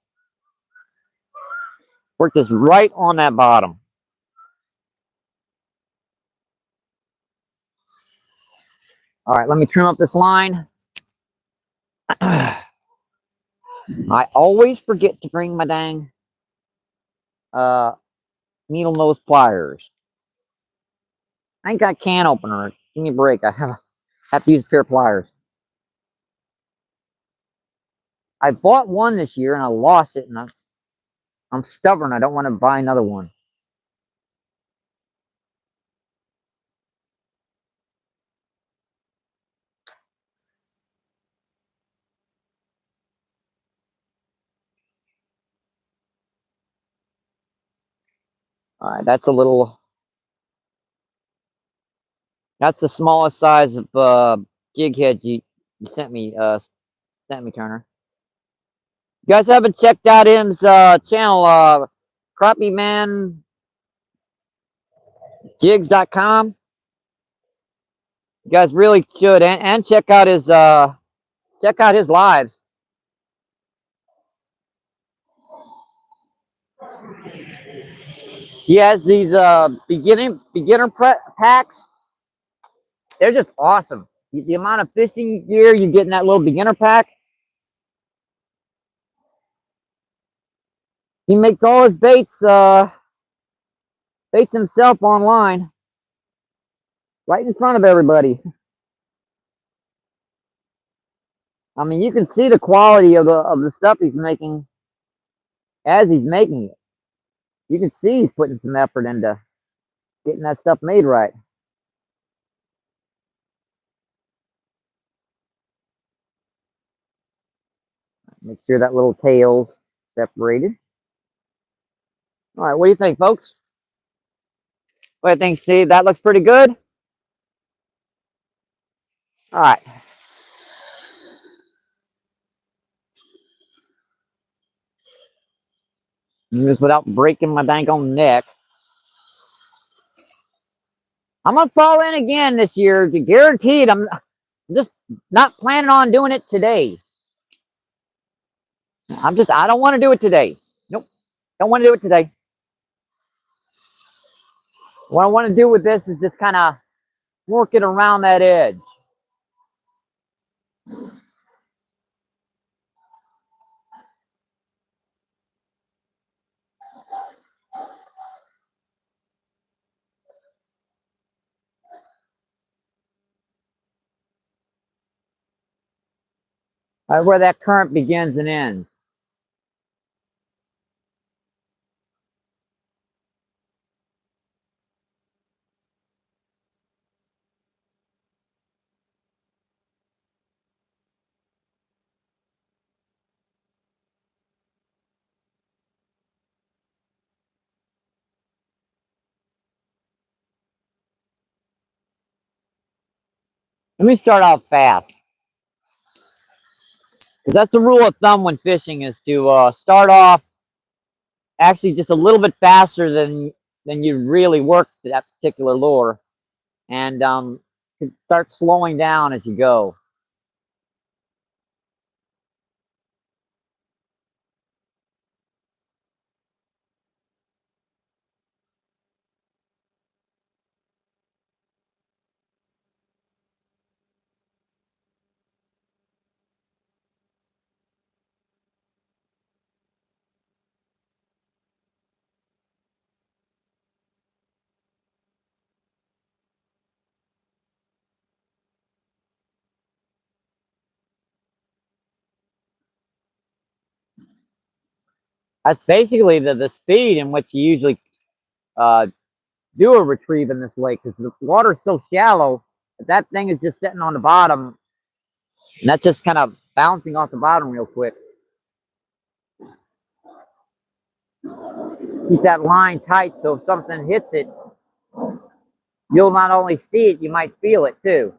Work this right on that bottom. All right, let me trim up this line. I always forget to bring my dang needle nose pliers. I ain't got a can opener. Give me a break. I have to use a pair of pliers. I bought one this year and I lost it, and I'm stubborn. I don't want to buy another one. All right, that's the smallest size of jig head you sent me, Turner. You guys haven't checked out him's channel, Crappie Man Jigs.com. You guys really should, and check out his lives. He has these beginner packs. They're just awesome. The amount of fishing gear you get in that little beginner pack. He makes all his baits himself online, right in front of everybody. I mean, you can see the quality of the stuff he's making as he's making it. You can see he's putting some effort into getting that stuff made right. Make sure that little tail's separated. All right, what do you think, folks? What do you think, Steve? That looks pretty good. All right. Just without breaking my dang on neck. I'm gonna fall in again this year, guaranteed. I'm just not planning on doing it today. I don't want to do it today. Nope, don't want to do it today. What I want to do with this is just kind of work it around that edge. Right where that current begins and ends. Let me start off fast. Because that's the rule of thumb when fishing is to start off actually just a little bit faster than you really work that particular lure, and start slowing down as you go. That's basically the speed in which you usually uh, do a retrieve in this lake, because the water's so shallow that that thing is just sitting on the bottom, and that's just kind of bouncing off the bottom real quick. Keep that line tight so if something hits it, you'll not only see it, you might feel it too.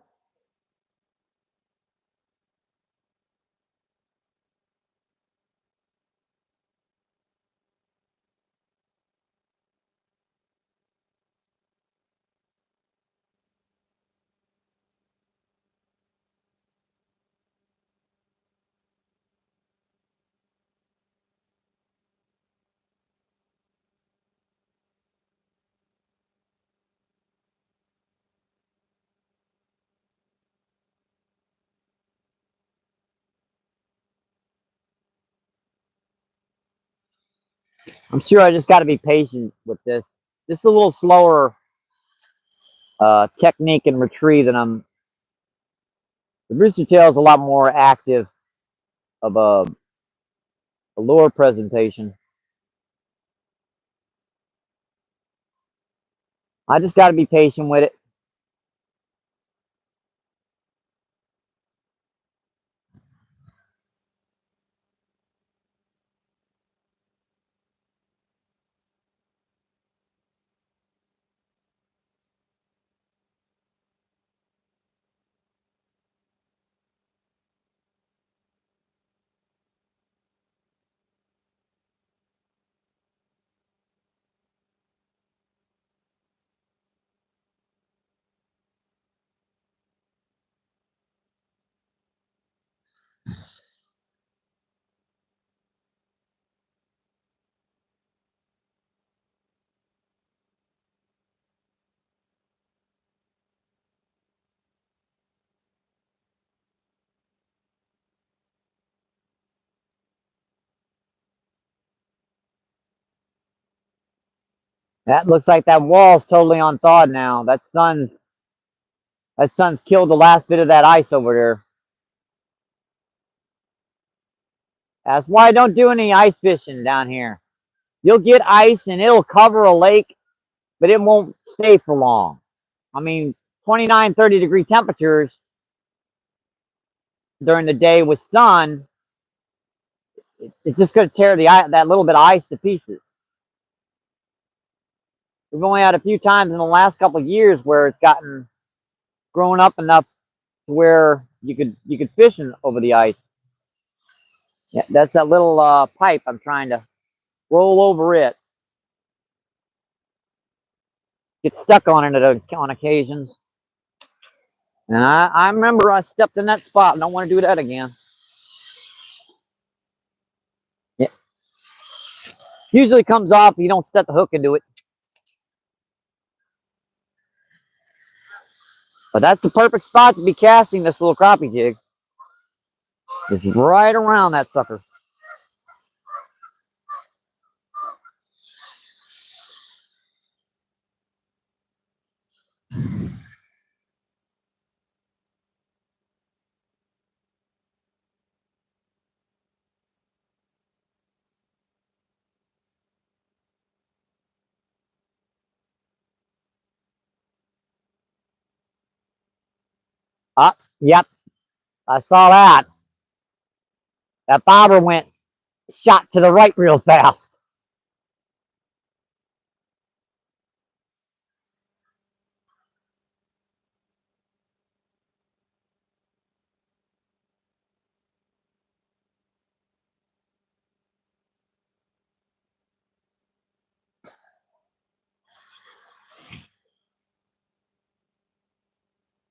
I'm sure I just got to be patient with this. Just a little slower technique and retrieve than I'm. The rooster tail is a lot more active of a lure presentation. I just got to be patient with it. That looks like that wall's totally unthawed now. That sun's killed the last bit of that ice over there. That's why I don't do any ice fishing down here. You'll get ice and it'll cover a lake, but it won't stay for long. I mean, 29, 30-degree temperatures during the day with sun, it's just going to tear that little bit of ice to pieces. We've only had a few times in the last couple of years where it's gotten grown up enough to where you could fish over the ice. Yeah, that's that little pipe. I'm trying to roll over it. Get stuck on it on occasions. And I remember I stepped in that spot. And I don't want to do that again. Yeah. Usually comes off if you don't set the hook into it. But that's the perfect spot to be casting this little crappie jig. It's right around that sucker. Ah, yep. I saw that. That bobber went shot to the right real fast.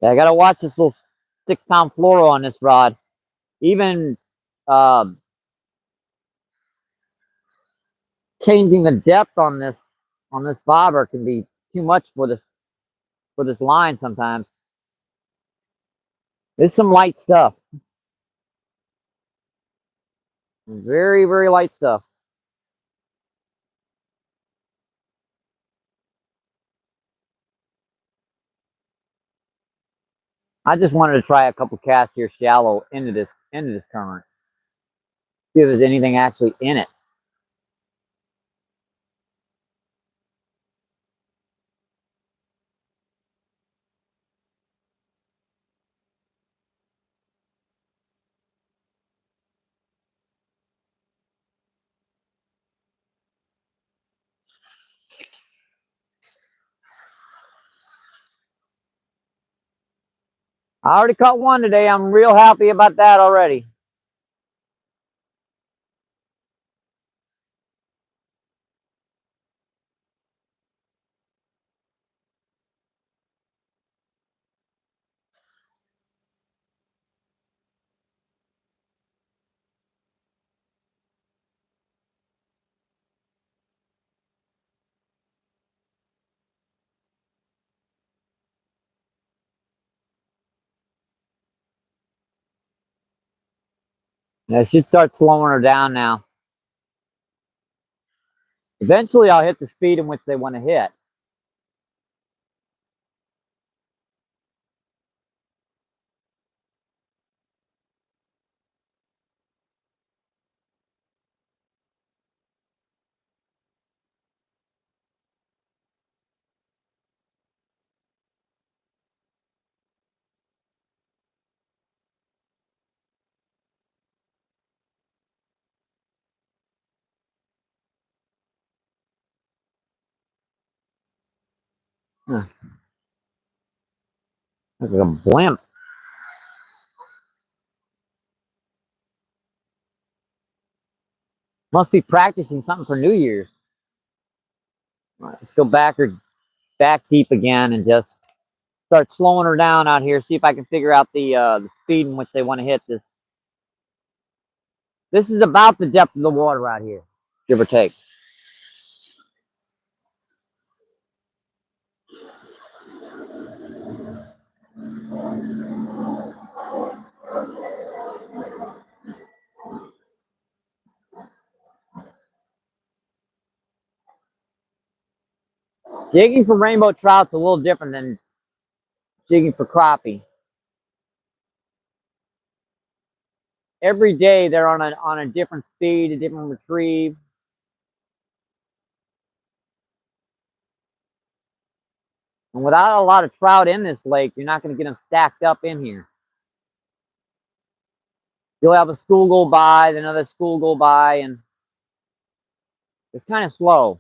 Yeah, I gotta watch this little 6-pound fluoro on this rod. Even um, changing the depth on this bobber can be too much for this line sometimes. It's some light stuff. Very, very light stuff. I just wanted to try a couple casts here shallow into this current. See if there's anything actually in it. I already caught one today. I'm real happy about that already. I should start slowing her down now. Eventually, I'll hit the speed in which they want to hit. Huh. Like a blimp. Must be practicing something for New Year's. Right, let's go back deep again and just start slowing her down out here. See if I can figure out the speed in which they want to hit this. This is about the depth of the water out here, give or take. Jigging for rainbow trout's a little different than jigging for crappie. Every day they're on a different speed, a different retrieve. And without a lot of trout in this lake, you're not going to get them stacked up in here. You'll have a school go by, then another school go by, and it's kind of slow.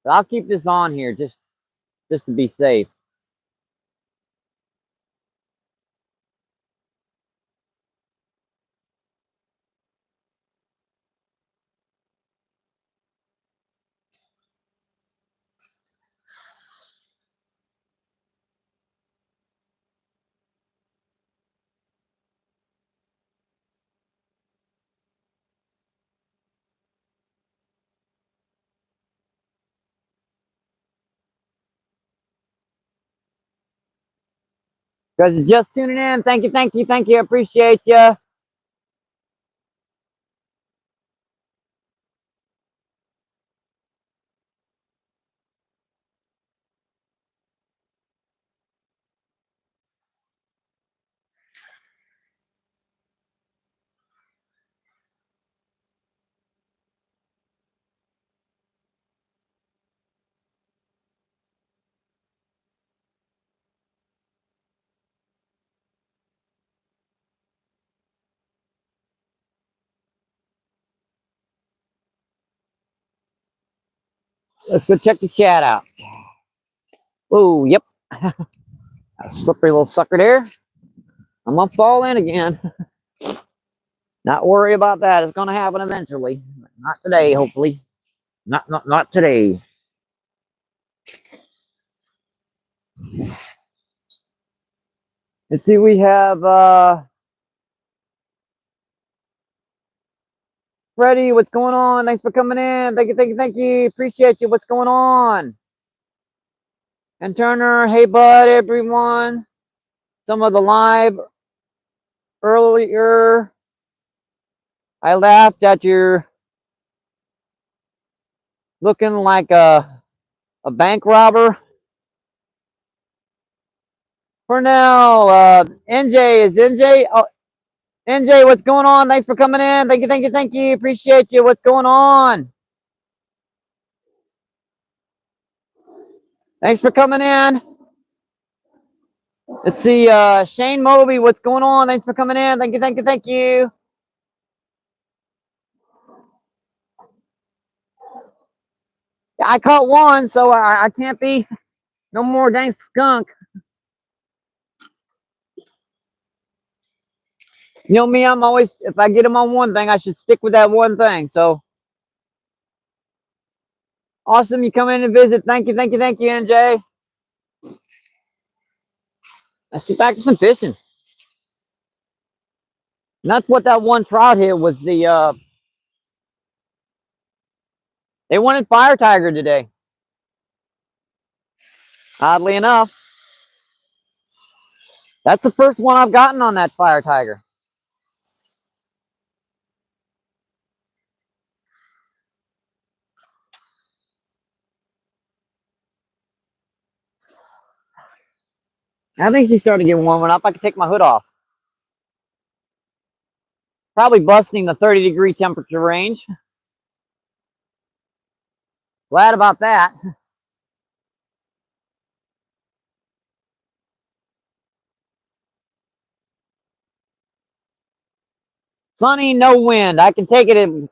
But I'll keep this on here just to be safe. Guys, just tuning in. Thank you, thank you, thank you. I appreciate you. Let's go check the chat out. Oh, yep. A slippery little sucker there. I'm gonna fall in again. Not worry about that. It's gonna happen eventually. Not today, hopefully. Not today. Let's see, we have Freddie, what's going on? Thanks for coming in. Thank you, thank you, thank you. Appreciate you. What's going on? And Turner, hey bud, everyone. Some of the live earlier, I laughed at your looking like a bank robber. For now, NJ, is NJ? Oh, NJ, what's going on? Thanks for coming in. Thank you, thank you, thank you. Appreciate you. What's going on? Thanks for coming in. Let's see, Shane Moby, what's going on? Thanks for coming in. Thank you, thank you, thank you. I caught one, so I can't be no more dang skunk. You know me, I'm always, if I get them on one thing, I should stick with that one thing. So awesome, you come in and visit. Thank you, thank you, thank you, NJ. Let's get back to some fishing. And that's what that one trout hit was the, they wanted fire tiger today. Oddly enough. That's the first one I've gotten on that fire tiger. I think she's starting to get warming up. I can take my hood off. Probably busting the 30-degree temperature range. Glad about that. Sunny, no wind. I can take it in.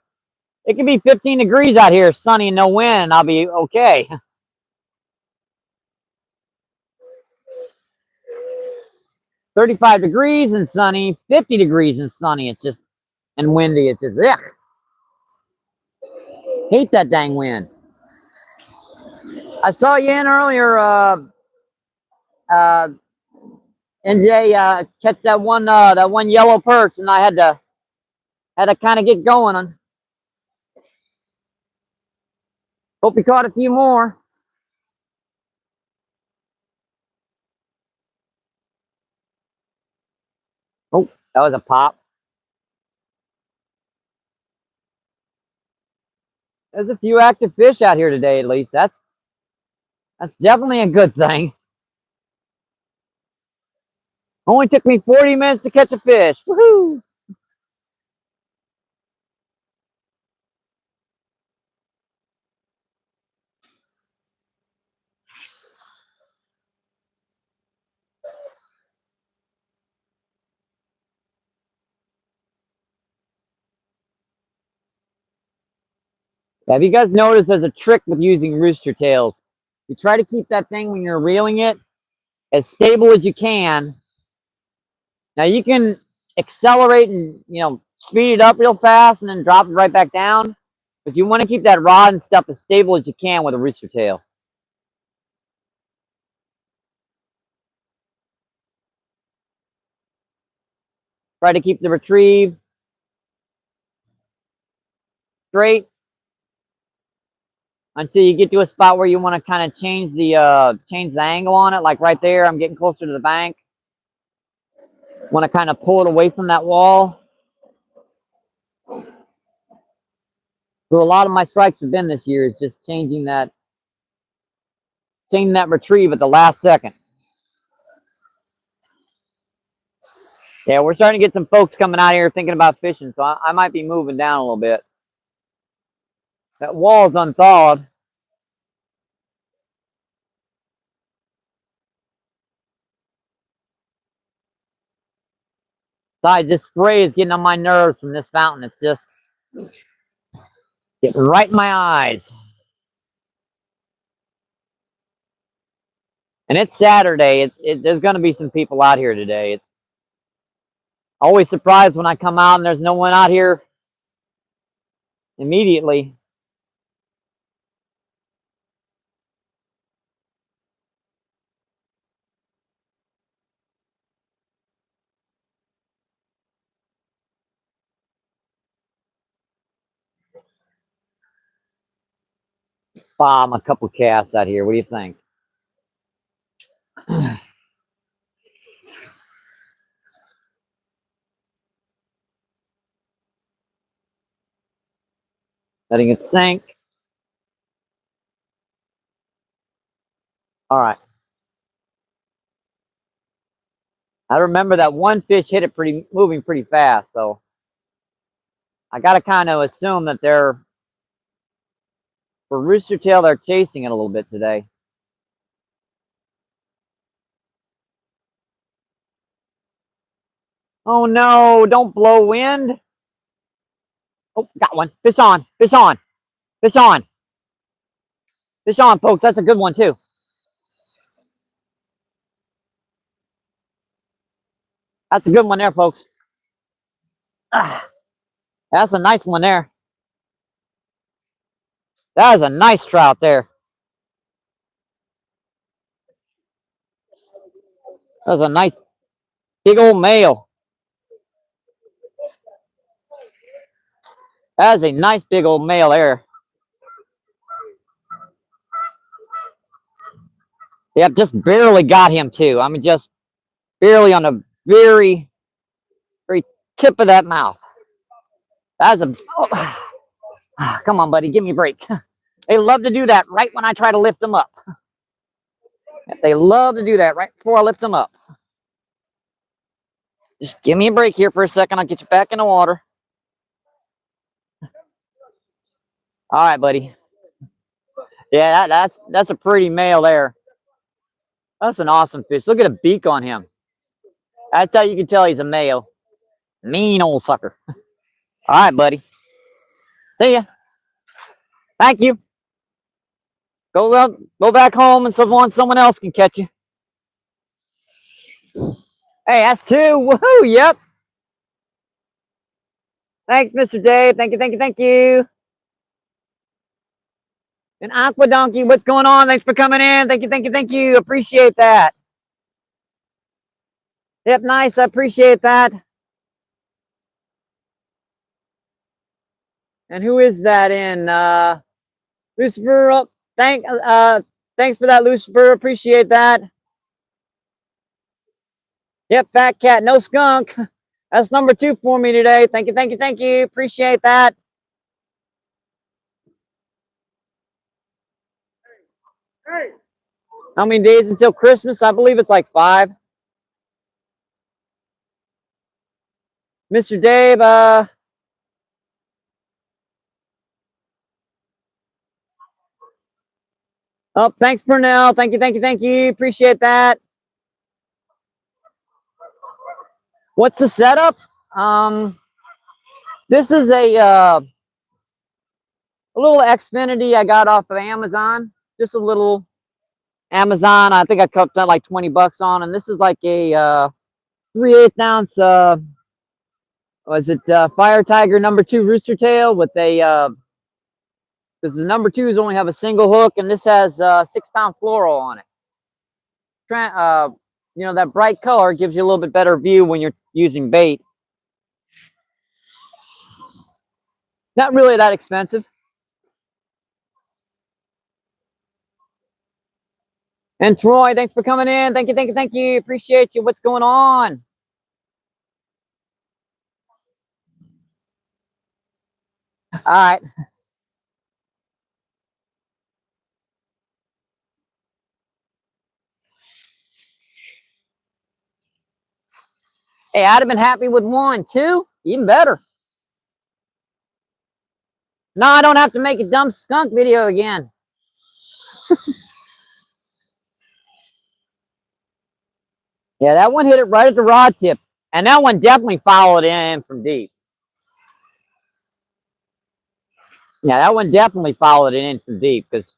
It can be 15 degrees out here, sunny and no wind, and I'll be okay. 35 degrees and sunny, 50 degrees and sunny. It's just, and windy. It's just, ugh. Hate that dang wind. I saw you in earlier, NJ, catch that one yellow perch, and I had to kind of get going on. Hope you caught a few more. Oh, that was a pop. There's a few active fish out here today, at least. That's definitely a good thing. Only took me 40 minutes to catch a fish. Woohoo! Have you guys noticed there's a trick with using rooster tails? You try to keep that thing when you're reeling it as stable as you can. Now you can accelerate and speed it up real fast and then drop it right back down. But you want to keep that rod and stuff as stable as you can with a rooster tail. Try to keep the retrieve straight until you get to a spot where you want to kind of change the angle on it. Like right there, I'm getting closer to the bank. Want to kind of pull it away from that wall. So a lot of my strikes have been this year is just changing that retrieve at the last second. Yeah, we're starting to get some folks coming out here thinking about fishing, so I might be moving down a little bit. That wall is unthawed. Besides, this spray is getting on my nerves from this fountain. It's just getting right in my eyes. And it's Saturday. There's going to be some people out here today. It's always surprised when I come out and there's no one out here immediately. Bomb a couple casts out here. What do you think? Letting it sink. All right. I remember that one fish hit it moving pretty fast, so I got to kind of assume that for rooster tail, they're chasing it a little bit today. Oh no, don't blow wind. Oh, got one. Fish on, fish on, fish on. Fish on, folks. That's a good one too. That's a good one there, folks. Ah, that's a nice one there. That is a nice trout there. That was a nice big old male. That is a nice big old male there. Yep, just barely got him too. I mean, just barely on the very, very tip of that mouth. That's a. Oh, come on, buddy, give me a break. They love to do that right when I try to lift them up. They love to do that right before I lift them up. Just give me a break here for a second. I'll get you back in the water. All right, buddy. Yeah, that's a pretty male there. That's an awesome fish. Look at the beak on him. That's how you can tell he's a male. Mean old sucker. All right, buddy. See ya. Thank you. Go back home and someone else can catch you. Hey, that's two. Woohoo! Yep. Thanks, Mr. Dave. Thank you, thank you, thank you. And Aqua Donkey, what's going on? Thanks for coming in. Thank you, thank you, thank you. Appreciate that. Yep, nice. I appreciate that. And who is that in? Lucifer. Oh, thanks for that, Lucifer. Appreciate that. Yep, fat cat, no skunk. That's number 2 for me today. Thank you, thank you, thank you. Appreciate that. Hey. How many days until Christmas? I believe it's like 5. Mr. Dave, oh, thanks, Purnell. Thank you, thank you, thank you. Appreciate that. What's the setup? This is a a little Xfinity I got off of Amazon. Just a little Amazon. I think I cooked that like 20 bucks on, and this is like a 3/8 ounce. Was it Fire Tiger #2 rooster tail with a because the #2s only have a single hook, and this has 6-pound fluoro on it. You know, that bright color gives you a little bit better view when you're using bait. Not really that expensive. And Troy, thanks for coming in. Thank you, thank you, thank you. Appreciate you. What's going on? All right. Hey, I'd have been happy with 1, 2, even better. No, I don't have to make a dumb skunk video again. Yeah, that one hit it right at the rod tip. And that one definitely followed in from deep. Yeah, that one definitely followed it in from deep because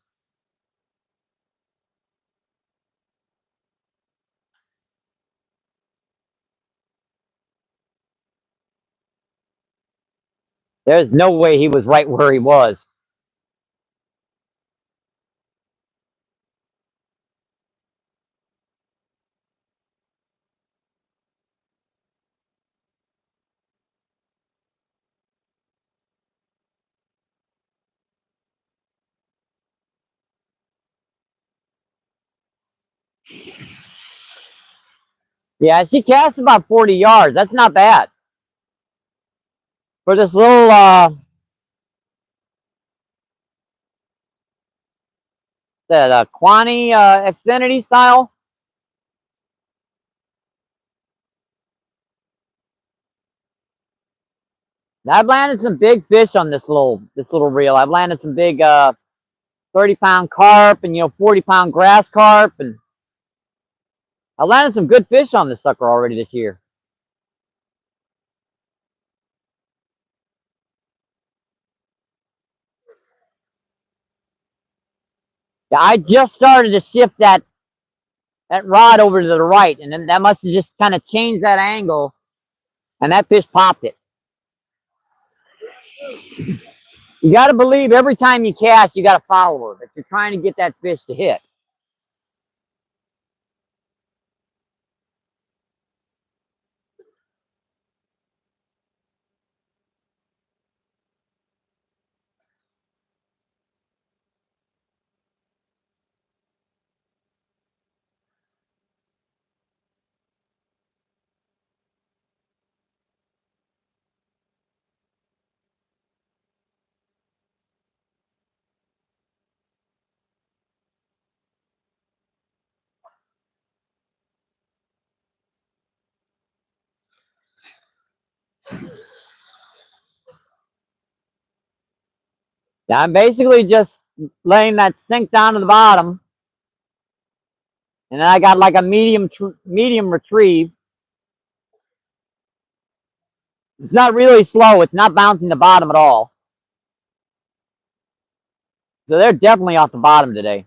there's no way he was right where he was. Yeah, she cast about 40 yards. That's not bad. For this little the Quani Xfinity style. I've landed some big fish on this little reel. I've landed some big 30-pound carp and 40-pound grass carp, and I landed some good fish on this sucker already this year. Yeah, I just started to shift that rod over to the right, and then that must have just kind of changed that angle, and that fish popped it. You got to believe every time you cast, you got to follow her if you're trying to get that fish to hit. Now, I'm basically just laying that sink down to the bottom, and then I got like a medium retrieve. It's not really slow. It's not bouncing the bottom at all. So they're definitely off the bottom today.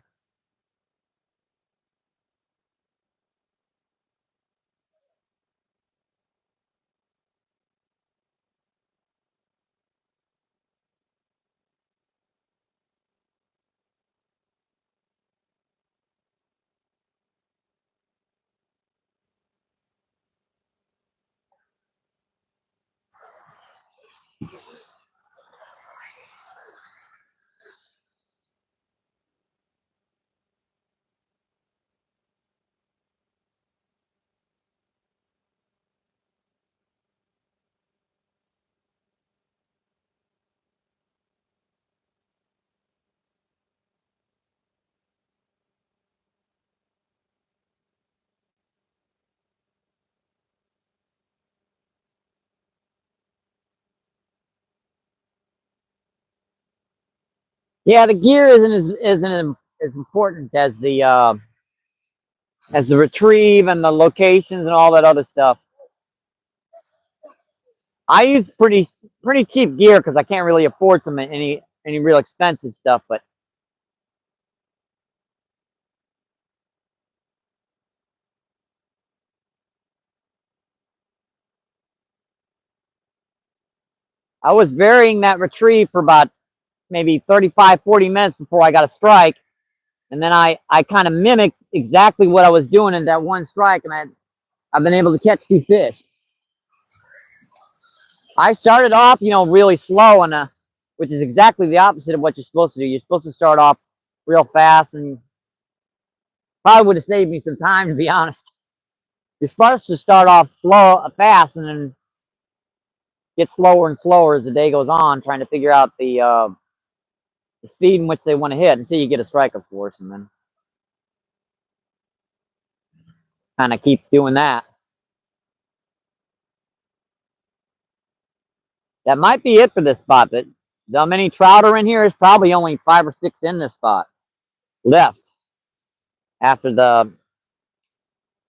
Yeah, the gear isn't as important as the retrieve and the locations and all that other stuff. I use pretty cheap gear because I can't really afford some any any real expensive stuff, but I was varying that retrieve for about maybe 35, 40 minutes before I got a strike. And then I kind of mimicked exactly what I was doing in that one strike, and I've been able to catch 2 fish. I started off, really slow, and which is exactly the opposite of what you're supposed to do. You're supposed to start off real fast, and probably would have saved me some time, to be honest. You're supposed to start off slow, fast, and then get slower and slower as the day goes on, trying to figure out the speed in which they want to hit until you get a strike, of course, and then kind of keep doing that. That might be it for this spot, but how many trout are in here? There's probably only 5 or 6 in this spot left after the.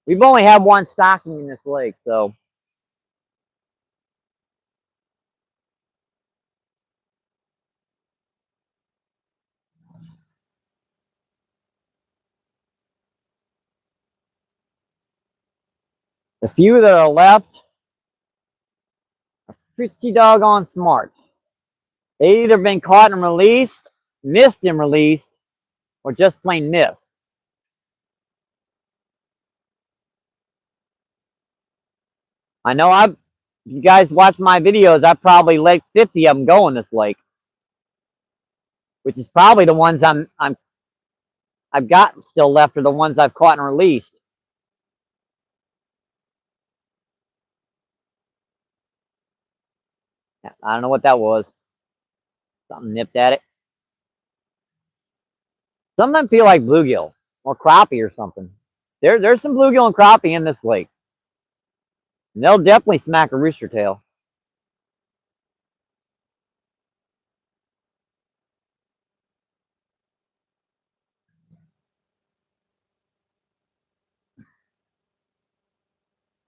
We've only had one stocking in this lake, so. The few that are left are pretty doggone smart. They either been caught and released, missed and released, or just plain missed. I know if you guys watch my videos, I've probably let 50 of them go in this lake, which is probably the ones I've got still left are the ones I've caught and released. I don't know what that was. Something nipped at it. Some of them feel like bluegill or crappie or something. There's some bluegill and crappie in this lake. And they'll definitely smack a rooster tail.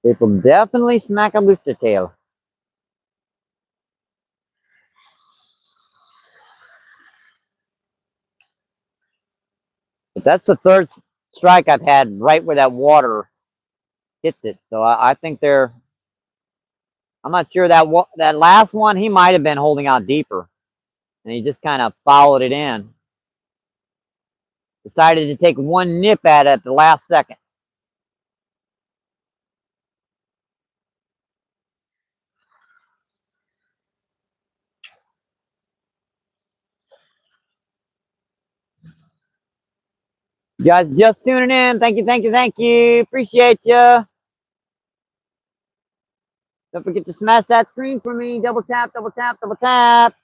They will definitely smack a rooster tail. But that's the third strike I've had right where that water hits it. So I think they're. I'm not sure that last one he might have been holding out deeper, and he just kind of followed it in. Decided to take one nip at it at the last second. You guys just tuning in. Thank you, thank you, thank you. Appreciate you. Don't forget to smash that screen for me. Double tap, double tap, double tap.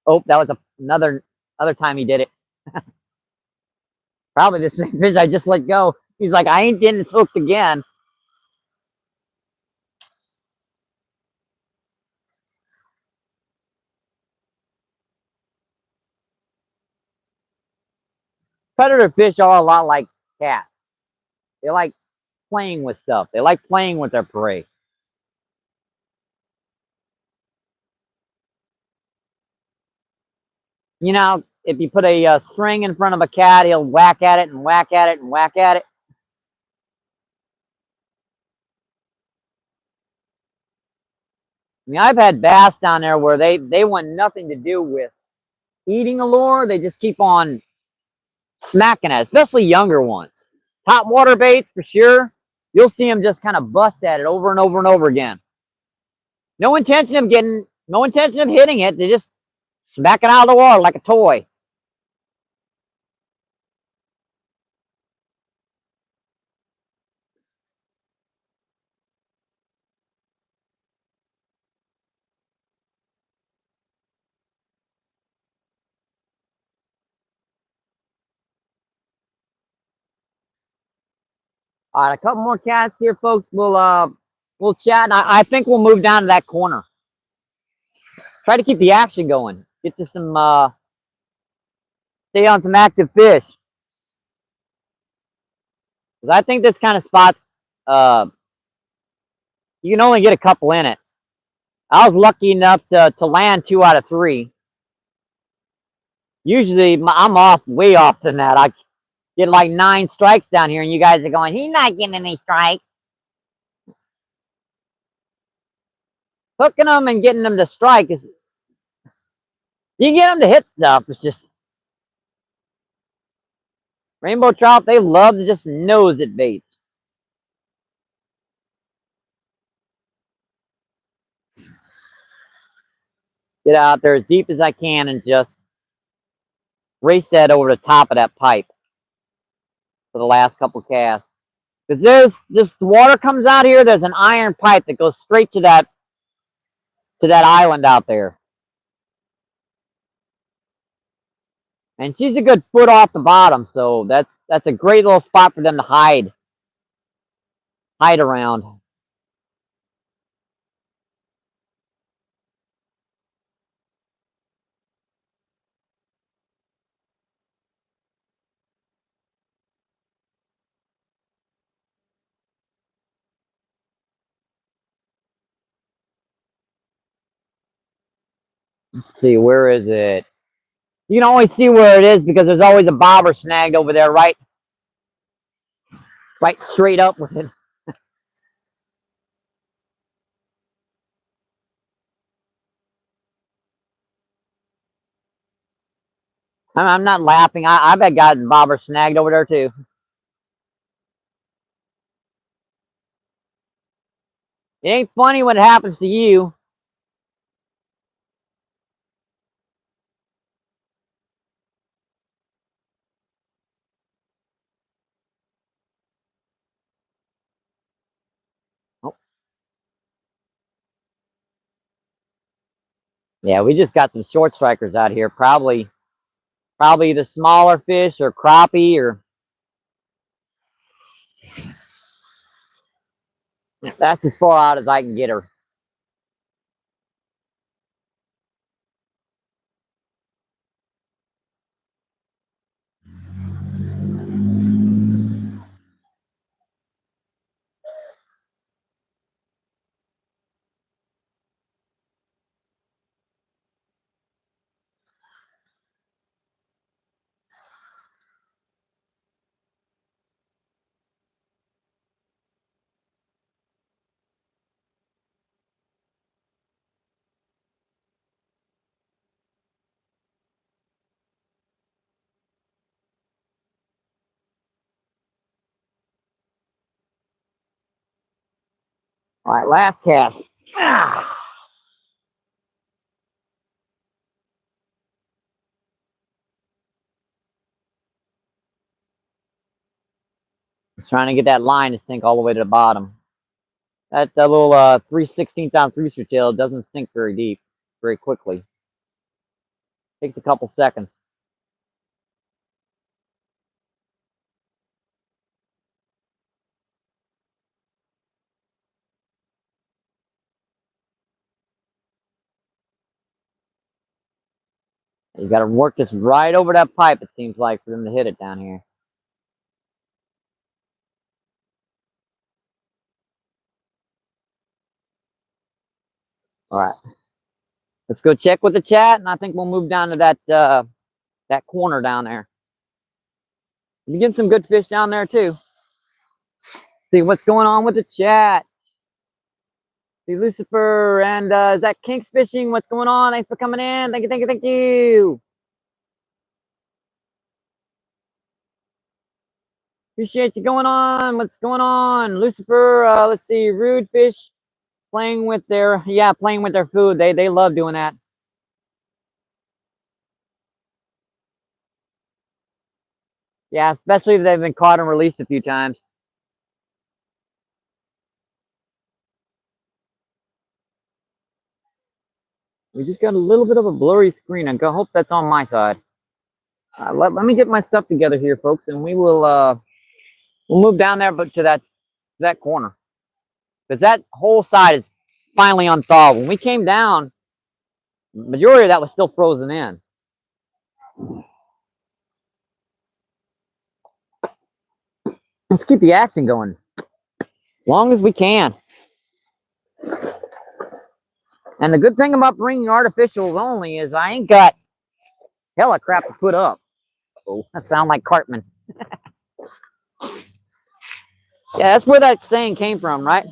Oh, that was another time he did it. Probably the same fish I just let go. He's like, I ain't getting hooked again. Predator fish are a lot like cats. They like playing with stuff. They like playing with their prey. You know, if you put a string in front of a cat, he'll whack at it and whack at it and whack at it. I mean, I've had bass down there where they want nothing to do with eating a lure. They just keep on smacking at it, especially younger ones. Top water baits for sure. You'll see them just kind of bust at it over and over and over again. No intention of hitting it. They just smack it out of the water like a toy. All right, a couple more cats here, folks. We'll chat. And I think we'll move down to that corner. Try to keep the action going. Get to some stay on some active fish. Because I think this kind of spot's You can only get a couple in it. I was lucky enough to land 2 out of 3. Usually I'm off, way off than that. I get like 9 strikes down here, and you guys are going, he's not getting any strikes. Hooking them and getting them to strike is, you get them to hit stuff. It's just, rainbow trout, they love to just nose at baits. Get out there as deep as I can and just race that over the top of that pipe for the last couple casts. Because the water comes out here, there's an iron pipe that goes straight to that island out there. And she's a good foot off the bottom, so that's a great little spot for them to hide around. Let's see, where is it? You can always see where it is because there's always a bobber snagged over there, right straight up with it. I'm not laughing. I've had gotten bobber snagged over there too. It ain't funny when it happens to you. Oh. Yeah, we just got some short strikers out here. Probably the smaller fish or crappie or that's as far out as I can get her. All right, last cast. Trying to get that line to sink all the way to the bottom. That little 3/16 ounce rooster tail doesn't sink very deep, very quickly. Takes a couple seconds. You got to work this right over that pipe, it seems like, for them to hit it down here. All right. Let's go check with the chat, and I think we'll move down to that corner down there. You get some good fish down there, too. See what's going on with the chat. See Lucifer, and is that Kinks Fishing? What's going on? Thanks for coming in. Thank you, thank you, thank you. Appreciate you going on. What's going on? Lucifer, let's see, Rude Fish playing with their food. They love doing that. Yeah, especially if they've been caught and released a few times. We just got a little bit of a blurry screen. I hope that's on my side. Let me get my stuff together here, folks, and we'll move down there, but to that corner, because that whole side is finally unthawed. When we came down, the majority of that was still frozen in. Let's keep the action going as long as we can. And the good thing about bringing artificials only is I ain't got hella crap to put up. Oh, that sound like Cartman. Yeah, that's where that saying came from, right?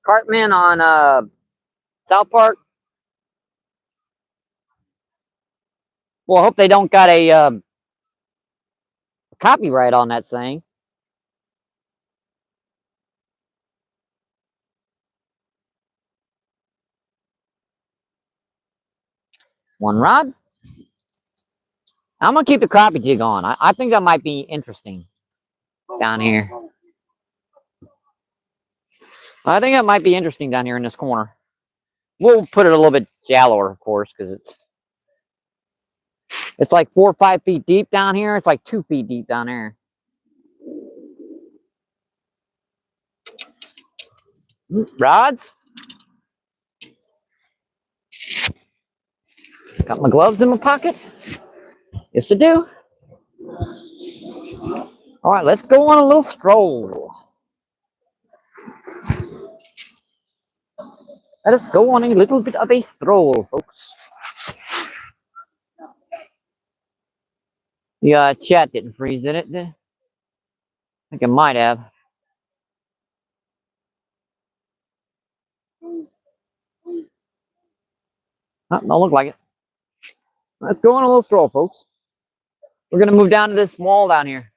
Cartman on South Park. Well, I hope they don't got a copyright on that saying. One rod. I'm gonna keep the crappie jig on. I think that might be interesting down here. I think that might be interesting down here in this corner. We'll put it a little bit shallower, of course, because it's like 4 or 5 feet deep down here. It's like 2 feet deep down there. Rods. Got my gloves in my pocket. Yes, I do. All right, let's go on a little stroll. Let us go on a little bit of a stroll, folks. The chat didn't freeze, did it? I think it might have. Don't look like it. Let's go on a little stroll, folks. We're gonna move down to this wall down here.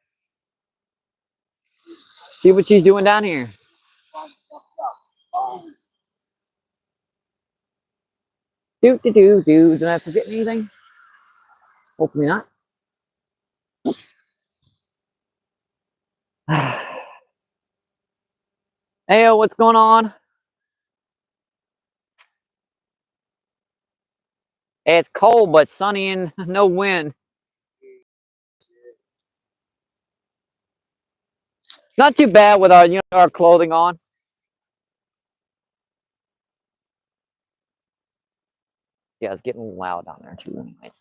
See what she's doing down here. Do. Did I forget anything? Hopefully not. Hey, what's going on? Hey, it's cold but sunny and no wind. Not too bad with our clothing on. Yeah, it's getting loud down there too. Anyways.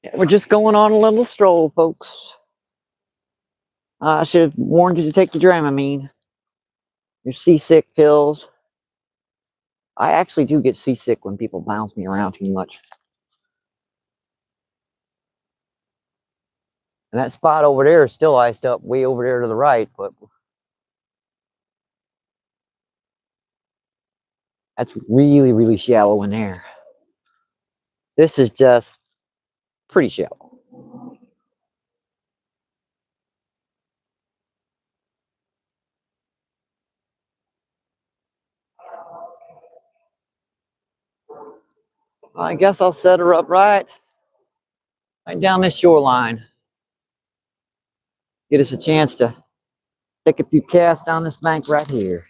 Yeah, we're just going on a little stroll, folks. I should have warned you to take your Dramamine. Your seasick pills. I actually do get seasick when people bounce me around too much. And that spot over there is still iced up way over there to the right, but that's really, really shallow in there. This is just pretty shallow. I guess I'll set her up right down this shoreline. Get us a chance to take a few casts down this bank right here.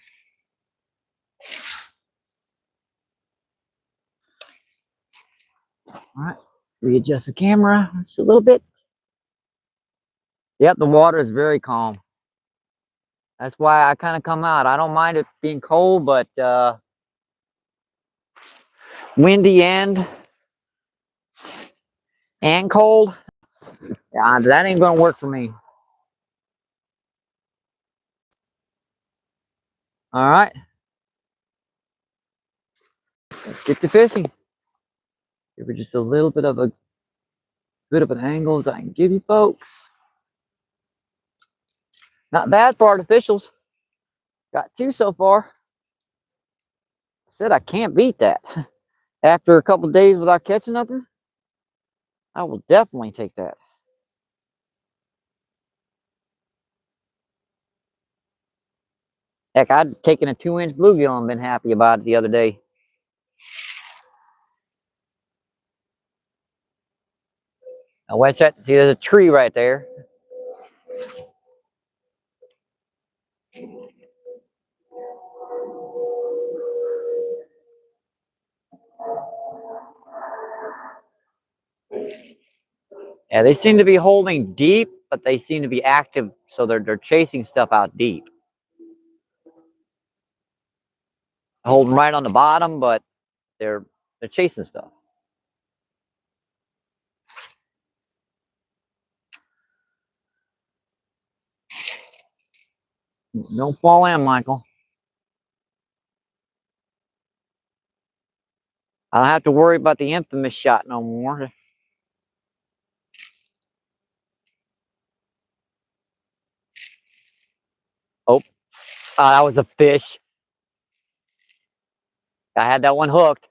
All right, readjust the camera just a little bit. Yep, the water is very calm. That's why I kind of come out. I don't mind it being cold, but windy and cold. Yeah, that ain't gonna work for me. All right, let's get to fishing. Give her just a little bit of an angle as I can give you folks. Not bad for artificials. Got 2 so far. I said I can't beat that. After a couple days without catching nothing, I will definitely take that. Heck, I'd taken a 2-inch bluegill and been happy about it the other day. Now watch that. See, there's a tree right there. Yeah, they seem to be holding deep, but they seem to be active, so they're chasing stuff out deep. Holding right on the bottom, but they're chasing stuff. Don't fall in, Michael. I don't have to worry about the infamous shot no more. Oh, that was a fish. I had that one hooked.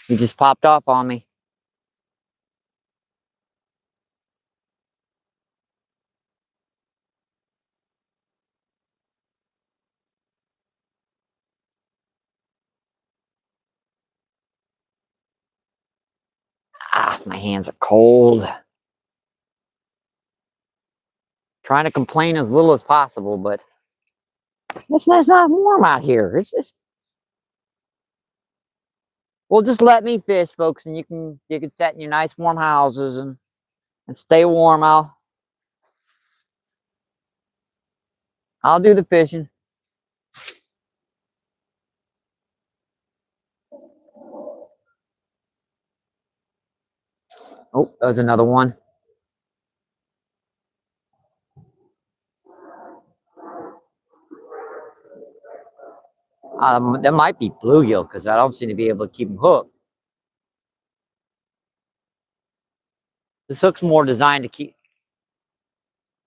He just popped off on me. My hands are cold. Trying to complain as little as possible, but it's not warm out here. It's just, well, just let me fish, folks, and you can sit in your nice warm houses and stay warm. I'll do the fishing. Oh, there's another one. That might be bluegill because I don't seem to be able to keep them hooked. This hook's more designed to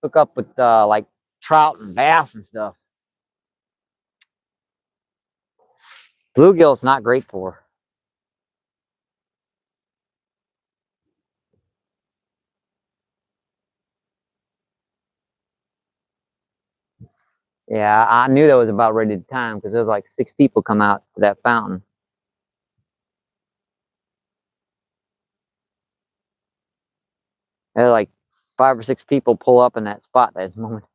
hook up with like trout and bass and stuff. Bluegill's not great for. Yeah, I knew that was about ready to time because there was like 6 people come out to that fountain. There were like 5 or 6 people pull up in that spot at this moment.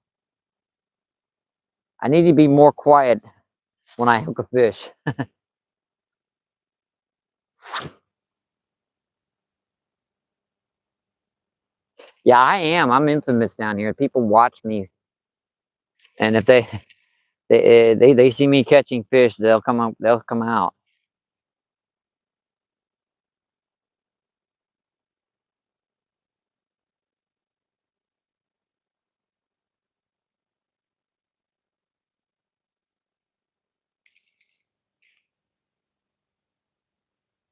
I need to be more quiet when I hook a fish. Yeah, I am. I'm infamous down here. People watch me, and if they see me catching fish, they'll come up. They'll come out.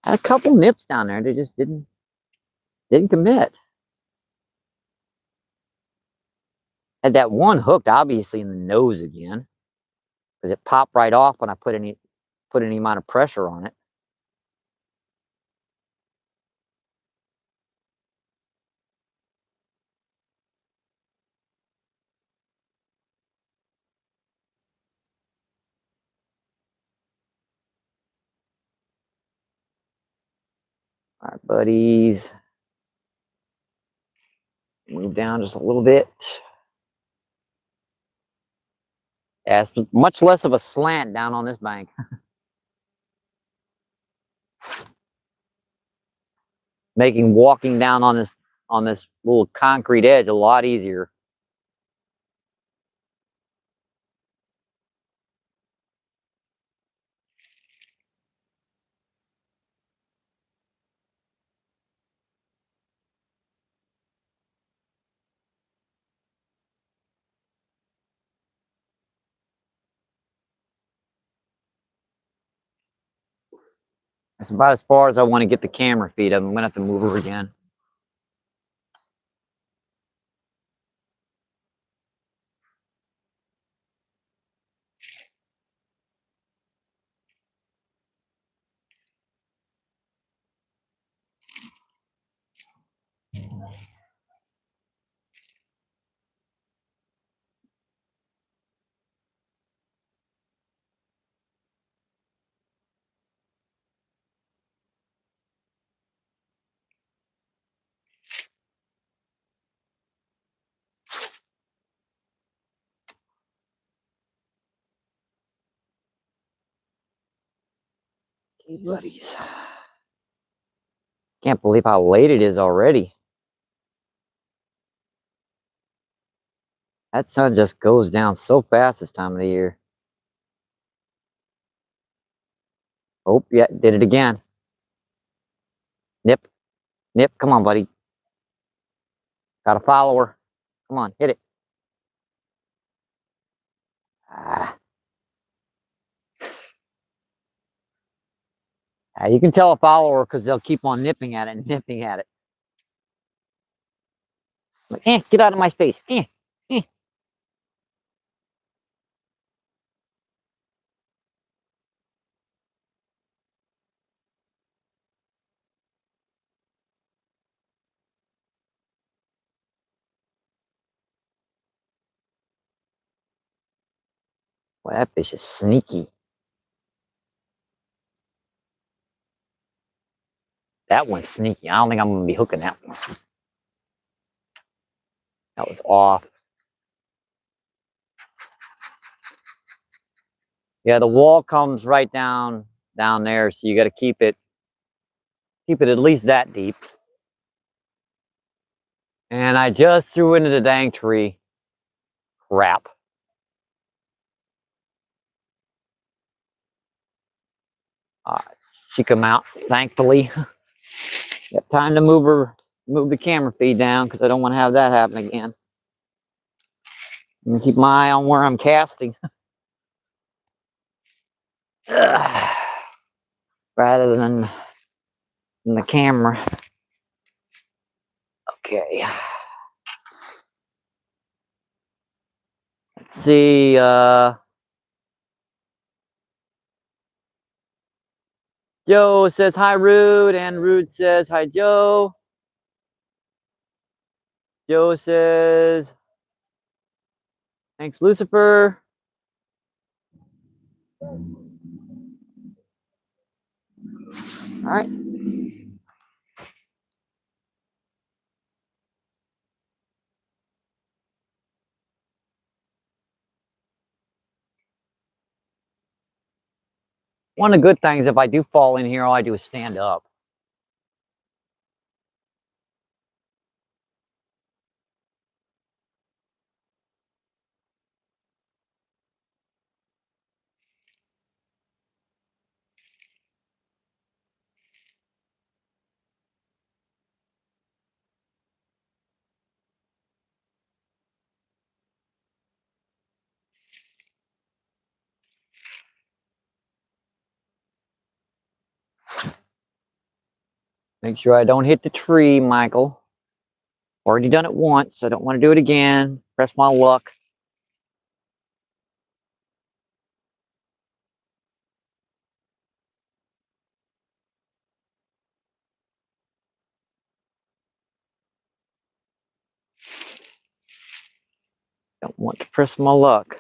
I had a couple nips down there. They just didn't commit. Had that one hooked, obviously, in the nose again, because it popped right off when I put any amount of pressure on it. All right, buddies. Move down just a little bit. Yeah, it's much less of a slant down on this bank. Making walking down on this little concrete edge a lot easier. That's about as far as I want to get the camera feed. I'm gonna have to move her again. Hey, buddies. Can't believe how late it is already. That sun just goes down so fast this time of the year. Oh, yeah, did it again. Nip. Nip, come on, buddy. Got a follower. Come on, hit it. You can tell a follower because they'll keep on nipping at it and nipping at it. Like, get out of my space. Boy, that fish is sneaky. That one's sneaky. I don't think I'm going to be hooking that one. That was off. Yeah, the wall comes right down there, so you got to keep it at least that deep. And I just threw into the dang tree. Crap. She come out, thankfully. Got time to move the camera feed down because I don't want to have that happen again. And keep my eye on where I'm casting. Rather than the camera. Okay. Let's see. Joe says hi, Rude, and Rude says hi, Joe. Joe says thanks, Lucifer. All right. One of the good things, if I do fall in here, all I do is stand up. Make sure I don't hit the tree, Michael. Already done it once, so I don't want to do it again. Press my luck. Don't want to press my luck.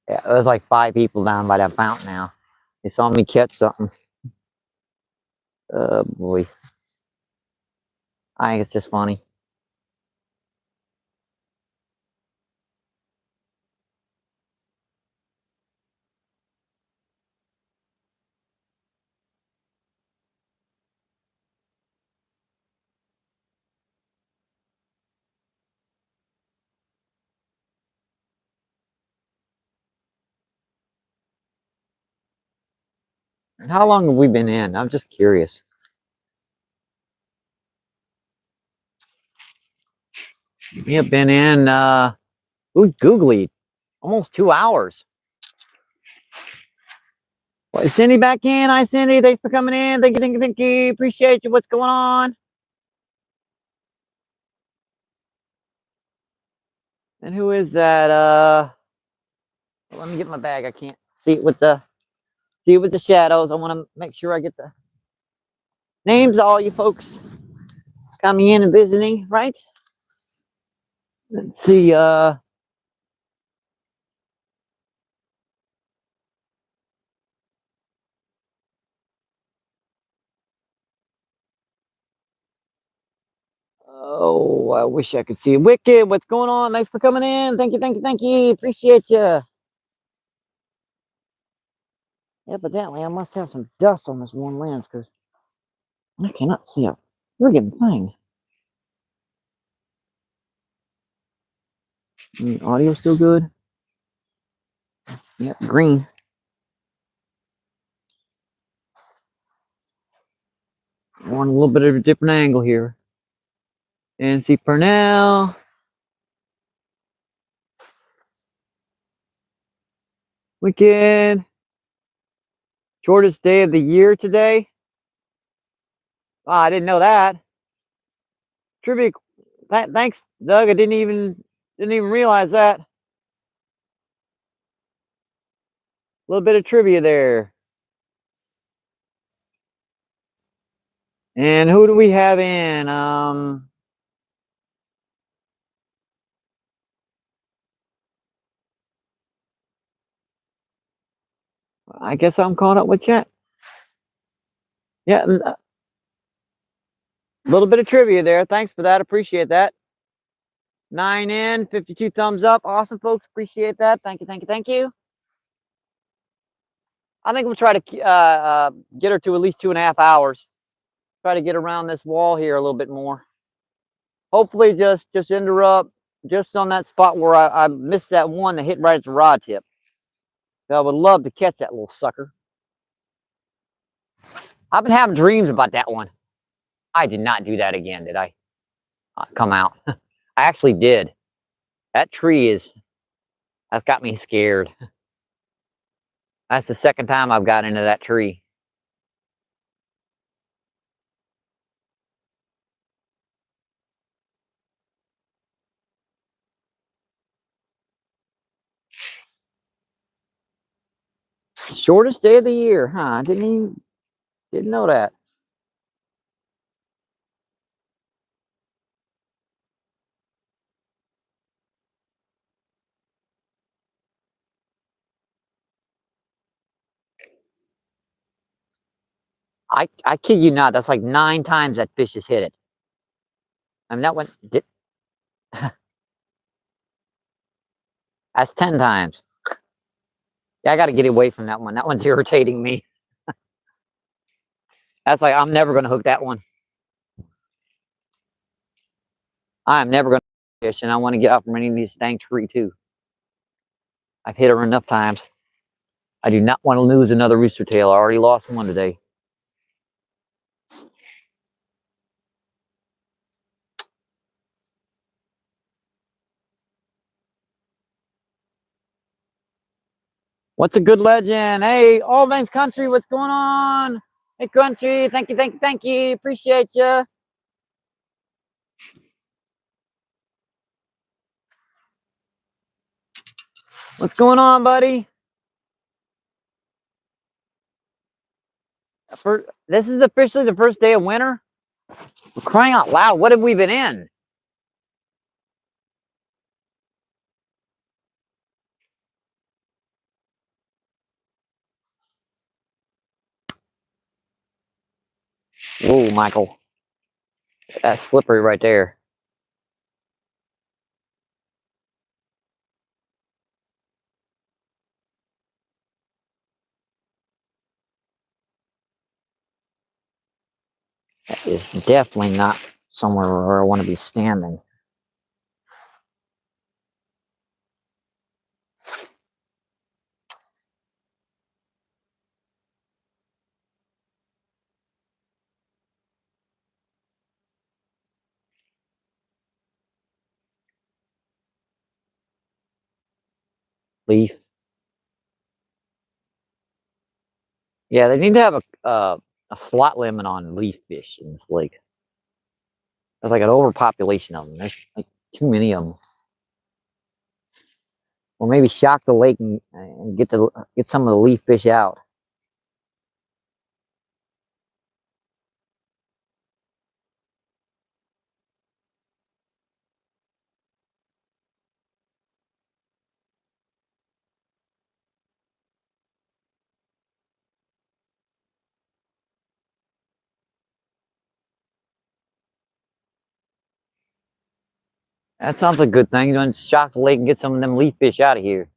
Yeah, there's like 5 people down by that fountain now. They saw me catch something. Oh boy. I think it's just funny. How long have we been in? I'm just curious. We have been in, googly, almost 2 hours. Well, is Cindy back in? Hi, Cindy. Thanks for coming in. Thank you, thank you. Appreciate you. What's going on? And who is that? Let me get my bag. I can't see it with the shadows. I want to make sure I get the names of all you folks coming in and visiting, right? Let's see. Oh, I wish I could see it. Wicked, what's going on? Thanks for coming in. Thank you, thank you, thank you. Appreciate you. Evidently, I must have some dust on this one lens because I cannot see a friggin' thing. Audio still good? Yep, green. I want a little bit of a different angle here. NC Purnell. Weekend. Shortest day of the year today. Oh, I didn't know that. Trivia. Thanks, Doug. I didn't even realize that. A little bit of trivia there. And who do we have in? I guess I'm caught up with chat. Yeah, a little bit of trivia there. Thanks for that. Appreciate that. 9 in, 52 thumbs up. Awesome, folks. Appreciate that. Thank you, thank you, thank you. I think we'll try to get her to at least 2.5 hours. Try to get around this wall here a little bit more. Hopefully just interrupt just on that spot where I missed that one that hit right at the rod tip. So I would love to catch that little sucker. I've been having dreams about that one. I did not do that again, did I? Come out. I actually did. That tree that's got me scared. That's the second time I've got into that tree. Shortest day of the year, huh? I didn't know that. I kid you not, that's like 9 times that fish has hit it. I mean, that one did. That's 10 times. Yeah, I got to get away from that one. That one's irritating me. That's like, I'm never going to hook that one. I'm never going to fish, and I want to get out from any of these dang tree too. I've hit her enough times. I do not want to lose another rooster tail. I already lost one today. What's a good legend? Hey, All Things Country, what's going on? Hey, Country, thank you, thank you, thank you. Appreciate you. What's going on, buddy? This is officially the first day of winter. We're crying out loud. What have we been in? Whoa, Michael. That's slippery right there. That is definitely not somewhere where I want to be standing. Leaf. Yeah, they need to have a slot limit on leaf fish in this lake. There's like an overpopulation of them. There's like too many of them. Or maybe shock the lake and get some of the leaf fish out. That sounds like a good thing. You want to shock the lake and get some of them leaf fish out of here.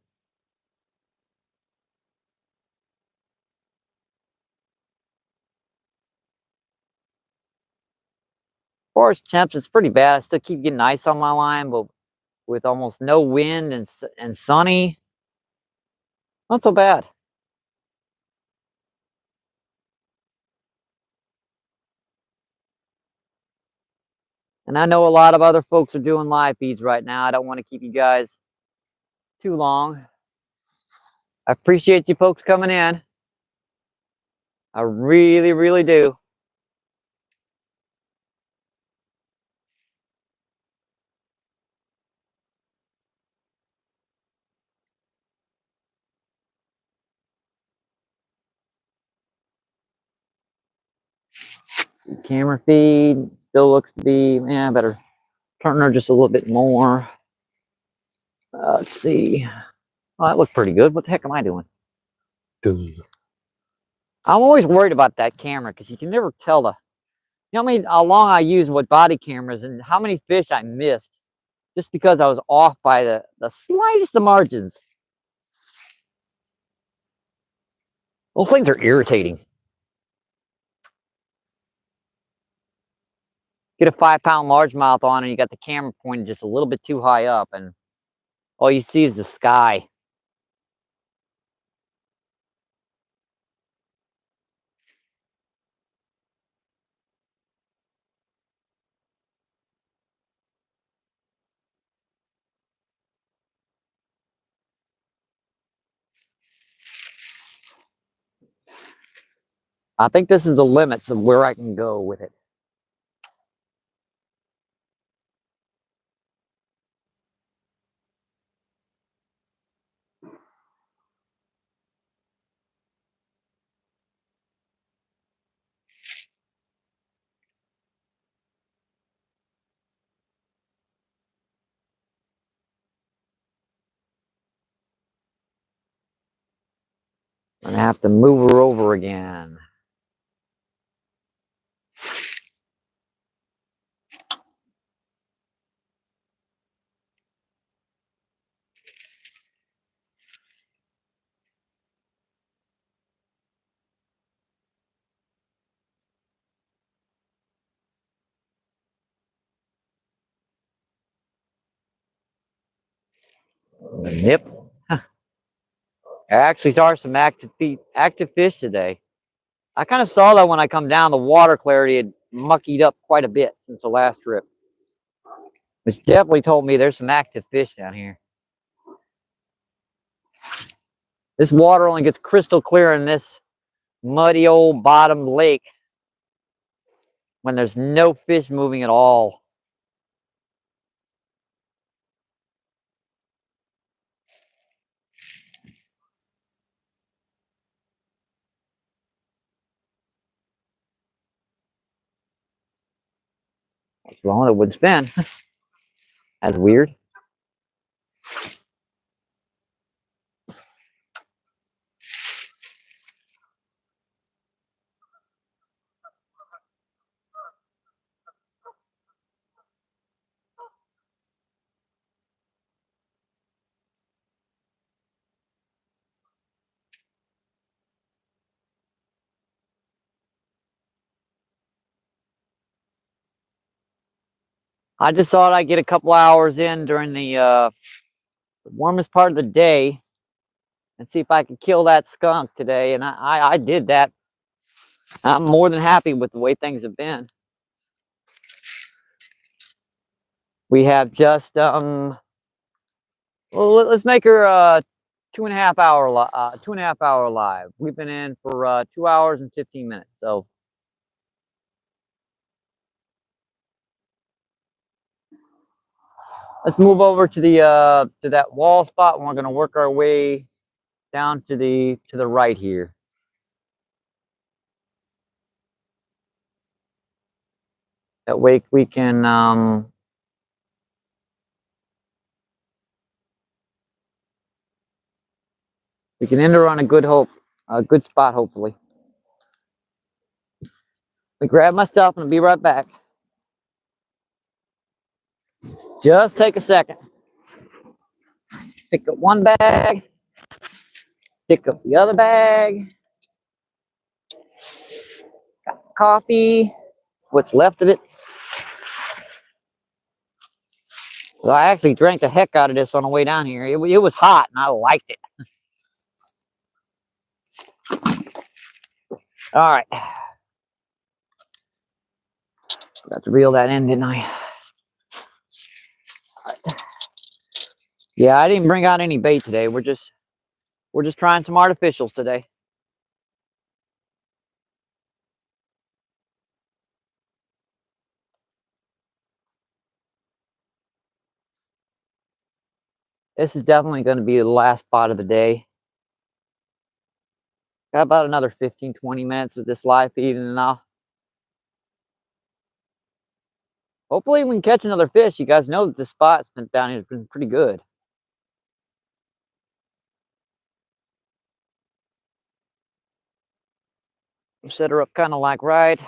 Forest temps, it's pretty bad. I still keep getting ice on my line, but with almost no wind and sunny, not so bad. And I know a lot of other folks are doing live feeds right now. I don't want to keep you guys too long. I appreciate you folks coming in. I really, really do. Camera feed still looks to be, yeah, better turn her just a little bit more. Let's see. Oh, that looked pretty good. What the heck am I doing? I'm always worried about that camera because you can never tell you know what I mean, how long I use with body cameras and how many fish I missed just because I was off by the slightest of margins. Those things are irritating. Get a 5-pound largemouth on and you got the camera pointed just a little bit too high up and all you see is the sky. I think this is the limits of where I can go with it. I'm gonna have to move her over again. Yep. I actually saw some active fish today. I kind of saw that when I come down. The water clarity had muckied up quite a bit since the last trip, which definitely told me there's some active fish down here. This water only gets crystal clear in this muddy old bottom lake when there's no fish moving at all. What's wrong? It wouldn't spin. That's weird. I just thought I'd get a couple hours in during the warmest part of the day and see if I could kill that skunk today. And I did that. I'm more than happy with the way things have been. We have just well, let's make her 2.5 hour live. We've been in for 2 hours and 15 minutes. So let's move over to the to that wall spot, and we're going to work our way down to the right here. That way we can enter on a good spot, hopefully. We grab my stuff and I'll be right back. Just take a second. Pick up one bag. Pick up the other bag. Got coffee. What's left of it. So I actually drank the heck out of this on the way down here. It was hot and I liked it. All right. Got to reel that in, didn't I? Yeah, I didn't bring out any bait today. We're just trying some artificials today. This is definitely going to be the last spot of the day. Got about another 15-20 minutes with this live feed, and hopefully we can catch another fish. You guys know that the spot's been down here has been pretty good. We'll set her up kind of like right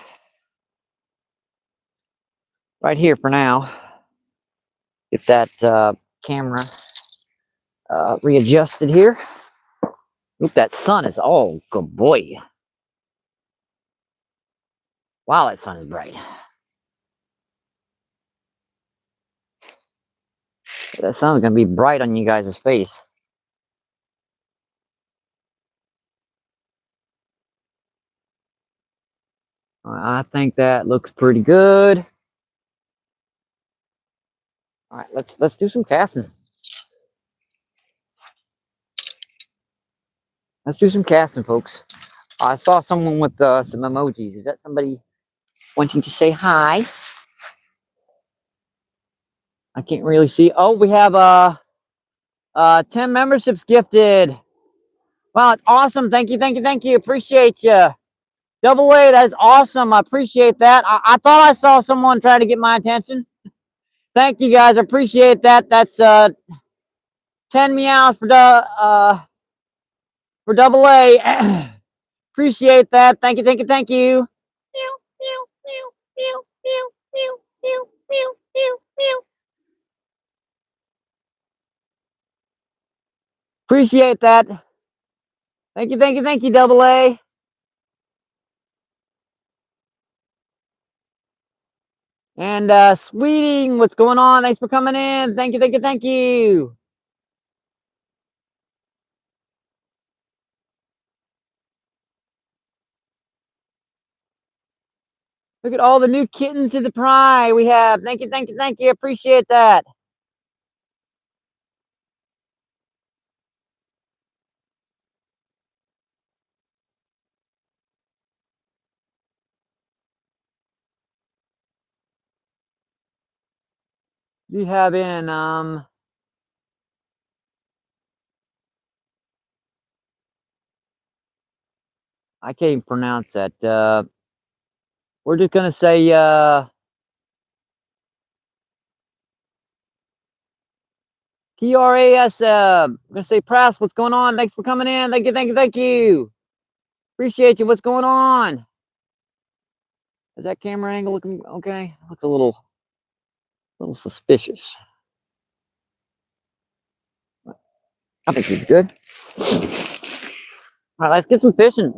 here for now. Get that camera readjusted here. Oop, that sun is, oh, good boy. Wow, that sun is bright. That sun's going to be bright on you guys' face. I think that looks pretty good. All right, let's do some casting. Let's do some casting, folks. I saw someone with some emojis. Is that somebody wanting to say hi? I can't really see. Oh, we have 10 memberships gifted. Wow, it's awesome. Thank you. Appreciate you. Double A, that is awesome. I appreciate that. I thought I saw someone try to get my attention. Thank you, guys. I appreciate that. That's 10 meows for Double A. Appreciate that. Thank you. Appreciate that. Thank you, Double A. And Sweeting, what's going on? Thanks for coming in. Thank you. Look at all the new kittens to the pry we have. Thank you. Appreciate that. You have in I can't even pronounce that. We're just gonna say PRAS. I'm gonna say Press. What's going on? Thanks for coming in. Thank you. Appreciate you. What's going on? Is that camera angle looking okay? Looks a little suspicious. I think he's good. All right, let's get some fishing.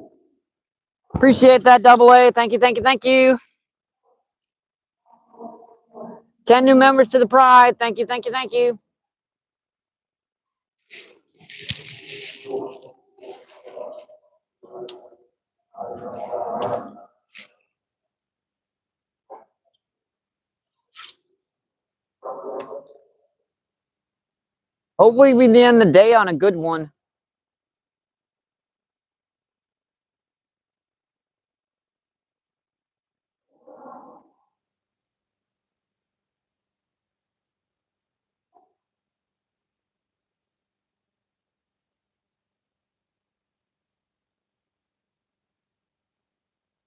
Appreciate that, Double A. Thank you. 10 new members to the pride. Thank you. Hopefully we end the day on a good one.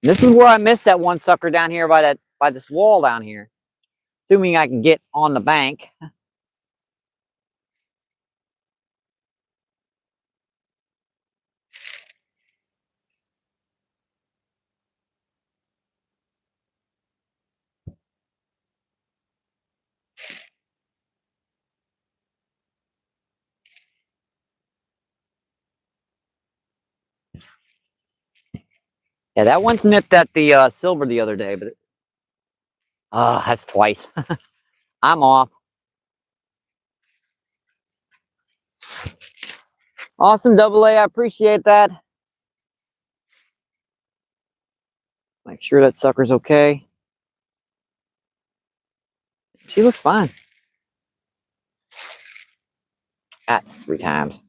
This is where I missed that one sucker down here by this wall down here. Assuming I can get on the bank. Yeah, that one's nipped at the silver the other day, but that's twice. I'm off. Awesome, Double A. I appreciate that. Make sure that sucker's okay. She looks fine. That's 3 times.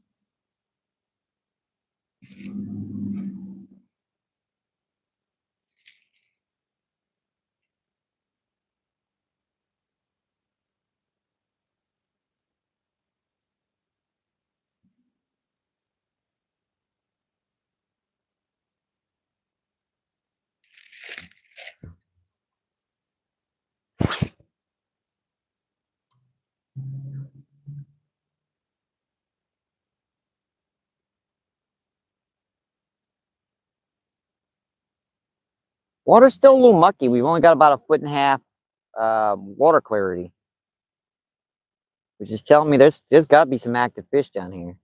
Water's still a little mucky. We've only got about 1.5 foot water clarity, which is telling me there's got to be some active fish down here.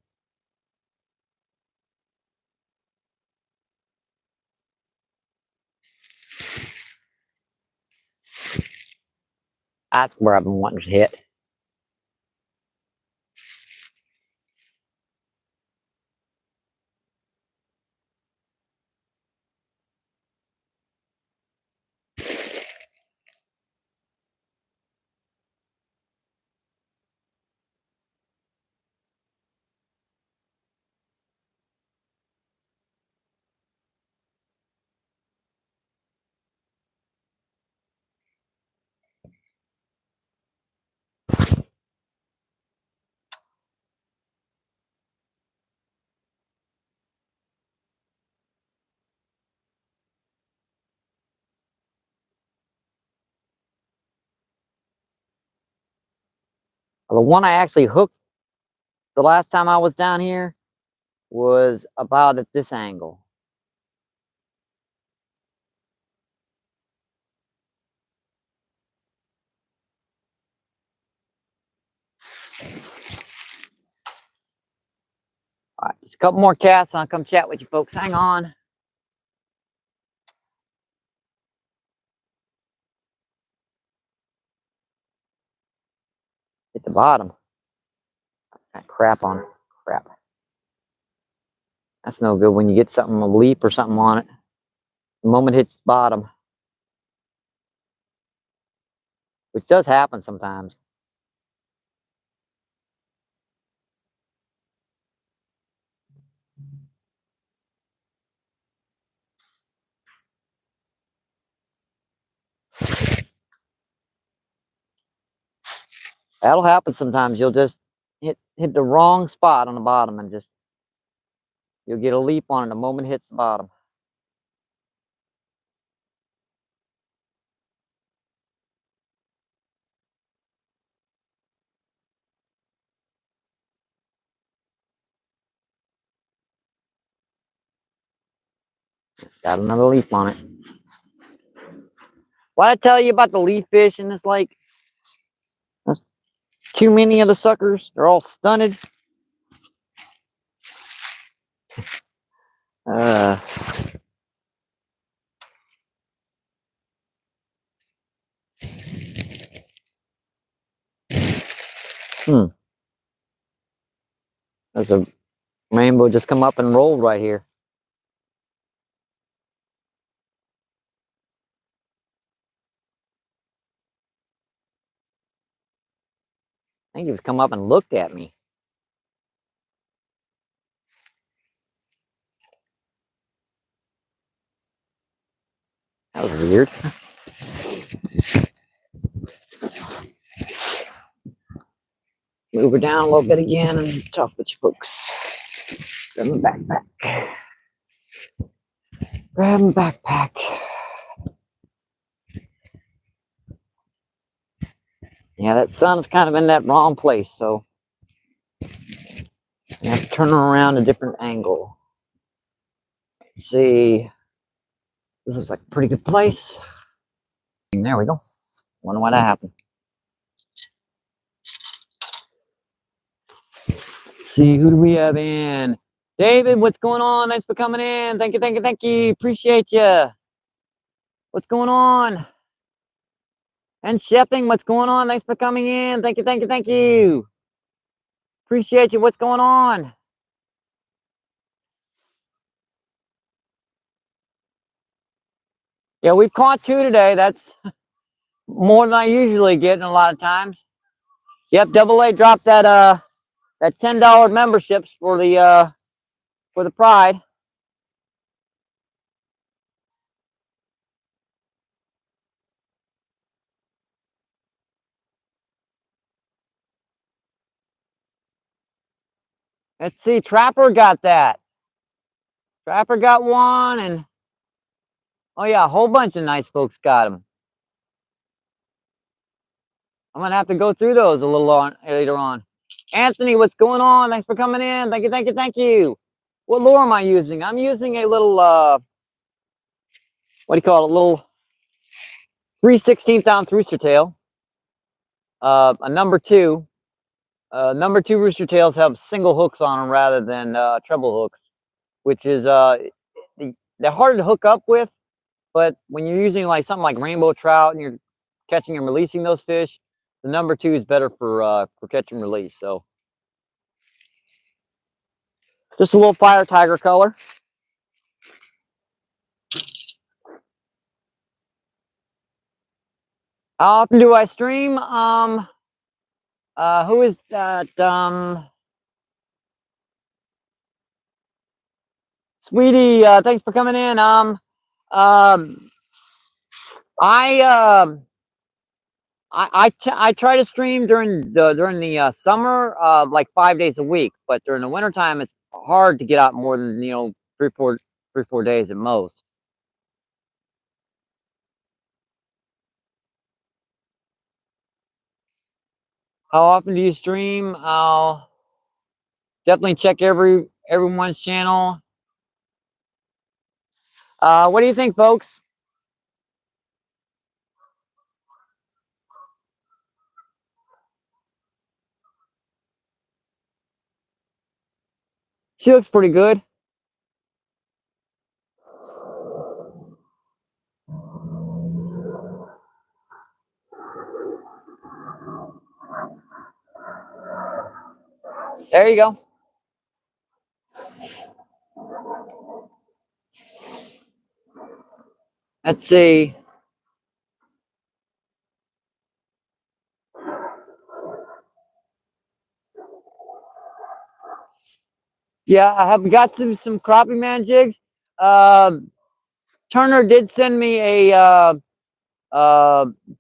That's where I've been wanting to hit. The one I actually hooked the last time I was down here was about at this angle. All right, just a couple more casts and I'll come chat with you folks. Hang on. Hit the bottom. Got crap on it. Crap. That's no good when you get something, a leap or something on it. The moment it hits the bottom, which does happen sometimes. That'll happen sometimes. You'll just hit the wrong spot on the bottom and just you'll get a leap on it the moment it hits the bottom. Got another leaf on it. What I tell you about the leaf fish in this lake? There's too many of the suckers. They're all stunted. There's a rainbow just come up and rolled right here. I think he was come up and looked at me. That was weird. Move her down a little bit again and talk with you folks. Grab my backpack. Grab my backpack. Yeah, that sun's kind of in that wrong place, so I have to turn her around a different angle. Let's see. This looks like a pretty good place. There we go. Wonder why that happened. Let's see, who do we have in? David, what's going on? Thanks for coming in. Thank you, thank you, thank you. Appreciate you. What's going on? And Shepping, what's going on? Thanks for coming in. Thank you, thank you, thank you. Appreciate you. What's going on? Yeah, we've caught 2 today. That's more than I usually get in a lot of times. Yep, Double A dropped that that $10 memberships for the Pride. Let's see, Trapper got that. Trapper got one, and oh yeah, a whole bunch of nice folks got them. I'm gonna have to go through those a little on later on. Anthony, what's going on? Thanks for coming in. Thank you, thank you, thank you. What lure am I using? I'm using a little what do you call it? A little 3/16 ounce rooster tail. A number 2. Number 2 rooster tails have single hooks on them rather than treble hooks, which is they're hard to hook up with. But when you're using like something like rainbow trout and you're catching and releasing those fish, the number 2 is better for catch and release. So just a little fire tiger color. How often do I stream? Who is that? Sweetie, thanks for coming in. I try to stream during the summer, like 5 days a week, but during the wintertime, it's hard to get out more than, you know, 3 4 days at most. How often do you stream? I'll definitely check everyone's channel. What do you think, folks? She looks pretty good. There you go. Let's see. Yeah, I have got some crappie man jigs. Turner did send me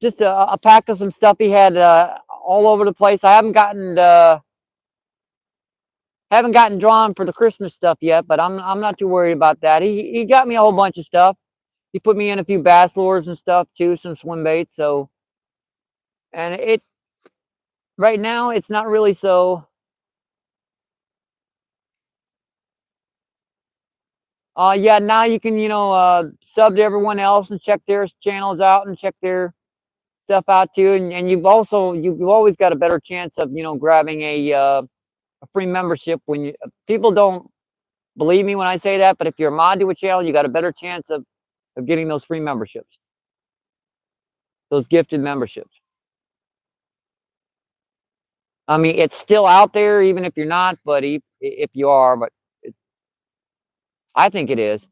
just a pack of some stuff he had all over the place. I haven't gotten drawn for the Christmas stuff yet, but I'm not too worried about that. He got me a whole bunch of stuff. He put me in a few bass lures and stuff too, some swim baits. So, and it right now it's not really so. Yeah, now you can, you know, sub to everyone else and check their channels out and check their stuff out too. And you've always got a better chance of, you know, grabbing a free membership when people don't believe me when I say that, but if you're a mod to a channel, you got a better chance of getting those free memberships, those gifted memberships. I mean, it's still out there, even if you're not, but if you are, but I think it is.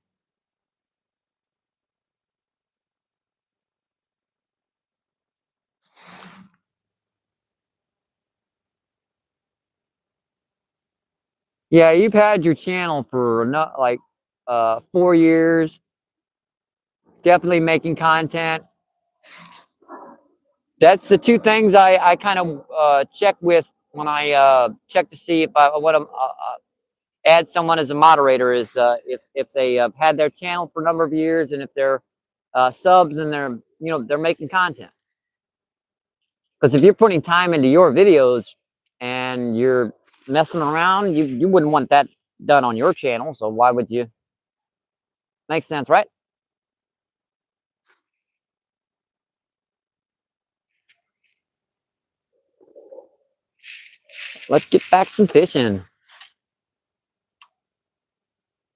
Yeah, you've had your channel for not like 4 years, definitely making content. That's the 2 things I kind of check with when I check to see if I want to add someone as a moderator is if they have had their channel for a number of years and if they're subs and they're, you know, they're making content. Because if you're putting time into your videos and you're messing around, you wouldn't want that done on your channel. So why would you? Makes sense, right? Let's get back some fishing.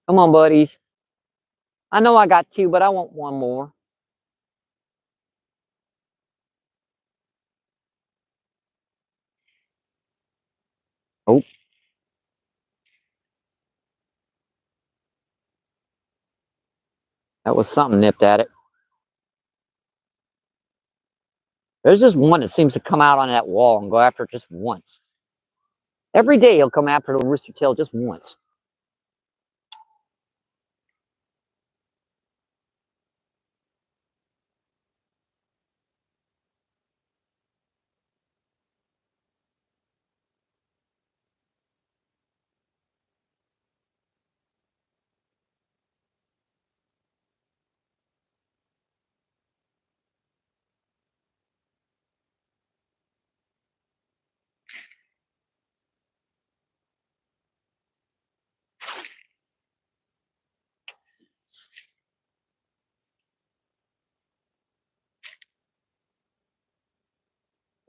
Come on, buddies. I know I got 2, but I want 1 more. Oh. That was something nipped at it. There's just one that seems to come out on that wall and go after it just once. Every day he'll come after the rooster tail just once.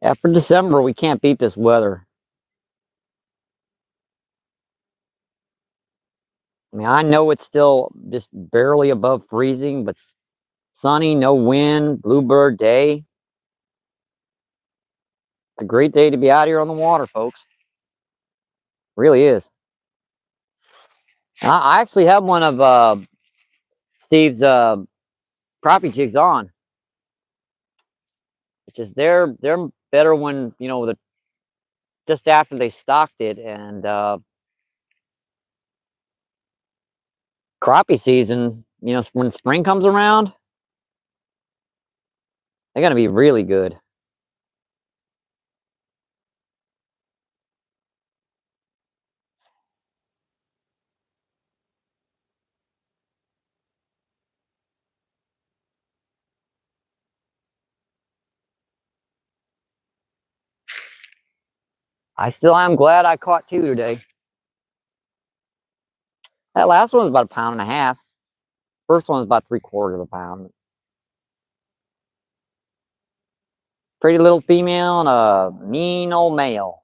After December, we can't beat this weather. I mean, I know it's still just barely above freezing, but sunny, no wind, bluebird day. It's a great day to be out here on the water, folks. It really is. I actually have one of Steve's crappie jigs on. It's just they're better when, you know, just after they stocked it, and crappie season, you know, when spring comes around, they're gonna be really good. I still am glad I caught 2 today. That last one was about 1.5 pounds. First one was about 3/4 of a pound. Pretty little female and a mean old male.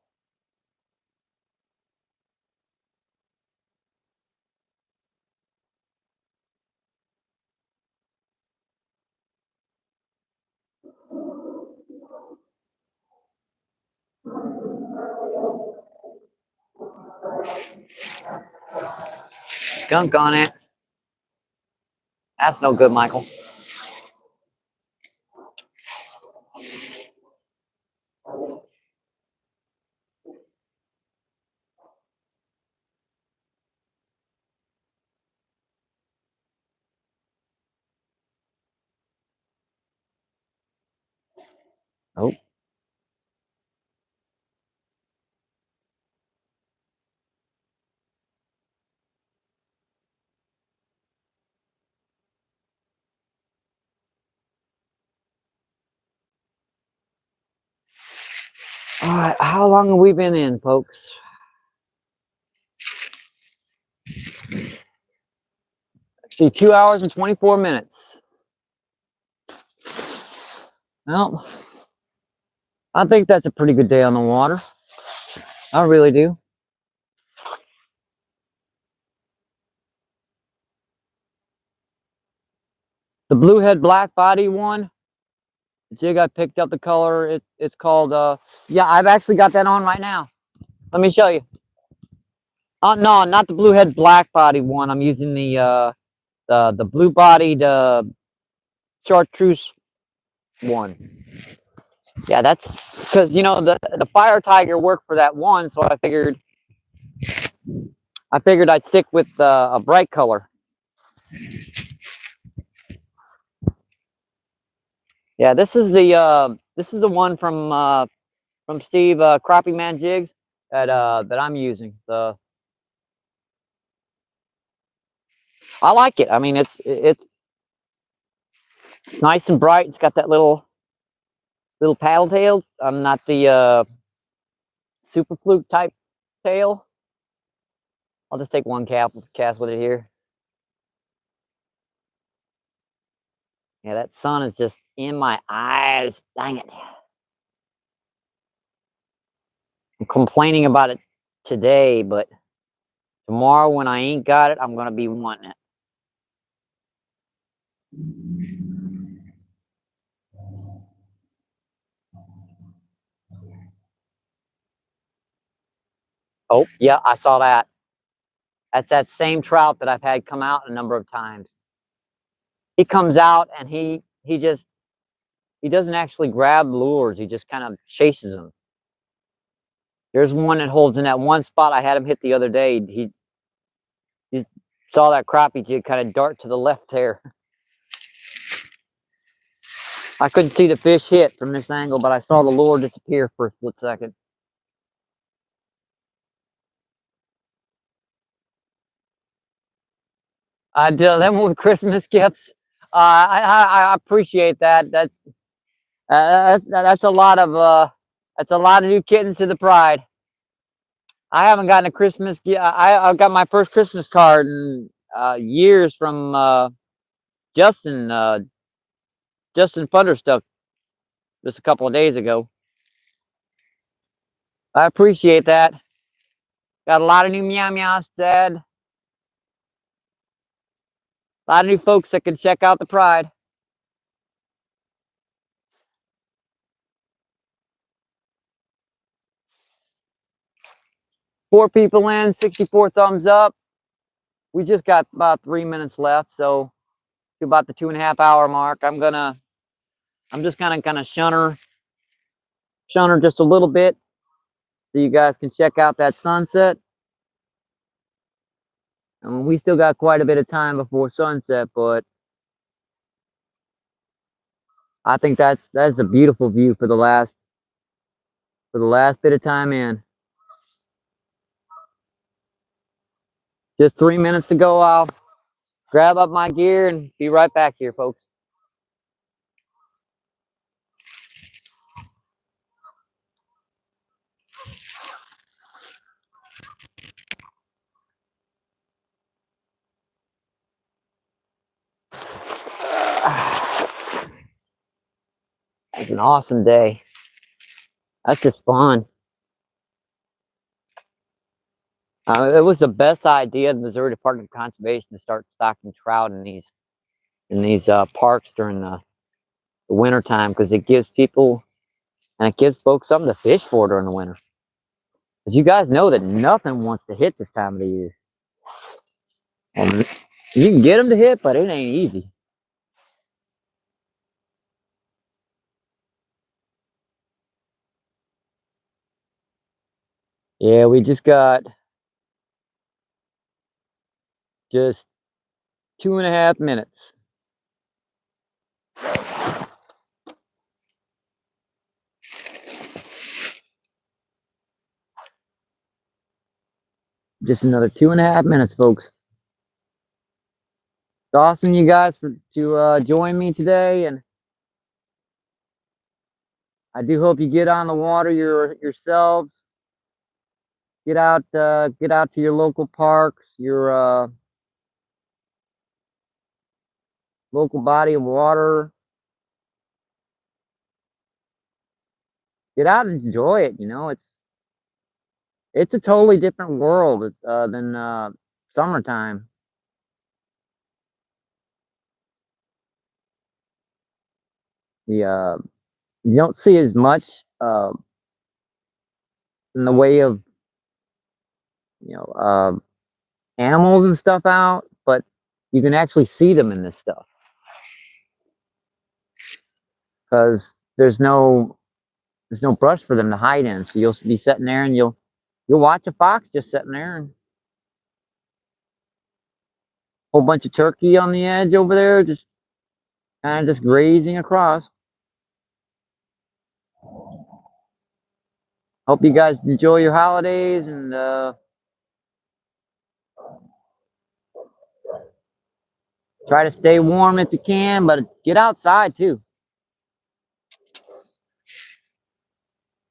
Skunk on it. That's no good, Michael. Oh. All right, how long have we been in, folks? Let's see, 2 hours and 24 minutes. Well, I think that's a pretty good day on the water. I really do. The bluehead black body one, the jig I picked up, the color, it's called, yeah, I've actually got that on right now. Let me show you. No, not the bluehead black body one. I'm using the blue bodied chartreuse one. Yeah, that's because, you know, the fire tiger worked for that one, so I figured I'd stick with a bright color. Yeah, this is the one from Steve Crappie Man Jigs that I'm using. I like it. I mean, it's nice and bright. It's got that little paddle tail. I'm not the super fluke type tail. I'll just take one cast with it here. Yeah, that sun is just in my eyes. Dang it. I'm complaining about it today, but tomorrow when I ain't got it, I'm going to be wanting it. Oh, yeah, I saw that. That's that same trout that I've had come out a number of times. He comes out and he doesn't actually grab lures. He just kind of chases them. There's one that holds in that one spot I had him hit the other day. He saw that crappie jig kind of dart to the left there. I couldn't see the fish hit from this angle, but I saw the lure disappear for a split second. I did them with Christmas gifts. I appreciate that. That's a lot of new kittens to the pride. I haven't gotten a Christmas gift. I got my first Christmas card in years from Justin Funderstuck just a couple of days ago. I appreciate that. Got a lot of new meow meows said. A lot of new folks that can check out the pride. Four people in, 64 thumbs up. We just got about 3 minutes left, so to about the 2.5 hour mark. I'm just gonna kind of shun her just a little bit so you guys can check out that sunset. And we still got quite a bit of time before sunset, but I think that's a beautiful view for the last bit of time in. Just 3 minutes to go. I'll grab up my gear and be right back here, folks. It's an awesome day. That's just fun. It was the best idea of the Missouri Department of Conservation to start stocking trout in these parks during the winter time, because it gives people and it gives folks something to fish for during the winter. Because you guys know that nothing wants to hit this time of the year. You can get them to hit, but it ain't easy. Yeah, we just got just 2.5 minutes. Just another 2.5 minutes, folks. It's awesome, you guys, to join me today, and I do hope you get on the water yourselves. Get out to your local parks, your local body of water. Get out and enjoy it. You know, it's a totally different world than summertime. You don't see as much in the way of animals and stuff out, but you can actually see them in this stuff because there's no brush for them to hide in. So you'll be sitting there and you'll watch a fox just sitting there, and a whole bunch of turkey on the edge over there, just kind of just grazing across. Hope you guys enjoy your holidays, and try to stay warm if you can, but get outside too.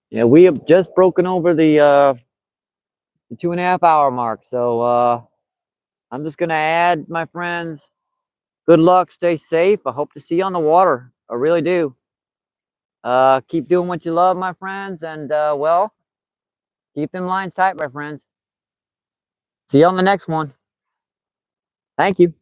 Yeah, we have just broken over the 2.5 hour mark, so I'm just gonna add, my friends, good luck, stay safe. I hope to see you on the water. I really do. Keep doing what you love, my friends, and well, keep them lines tight, my friends. See you on the next one. Thank you.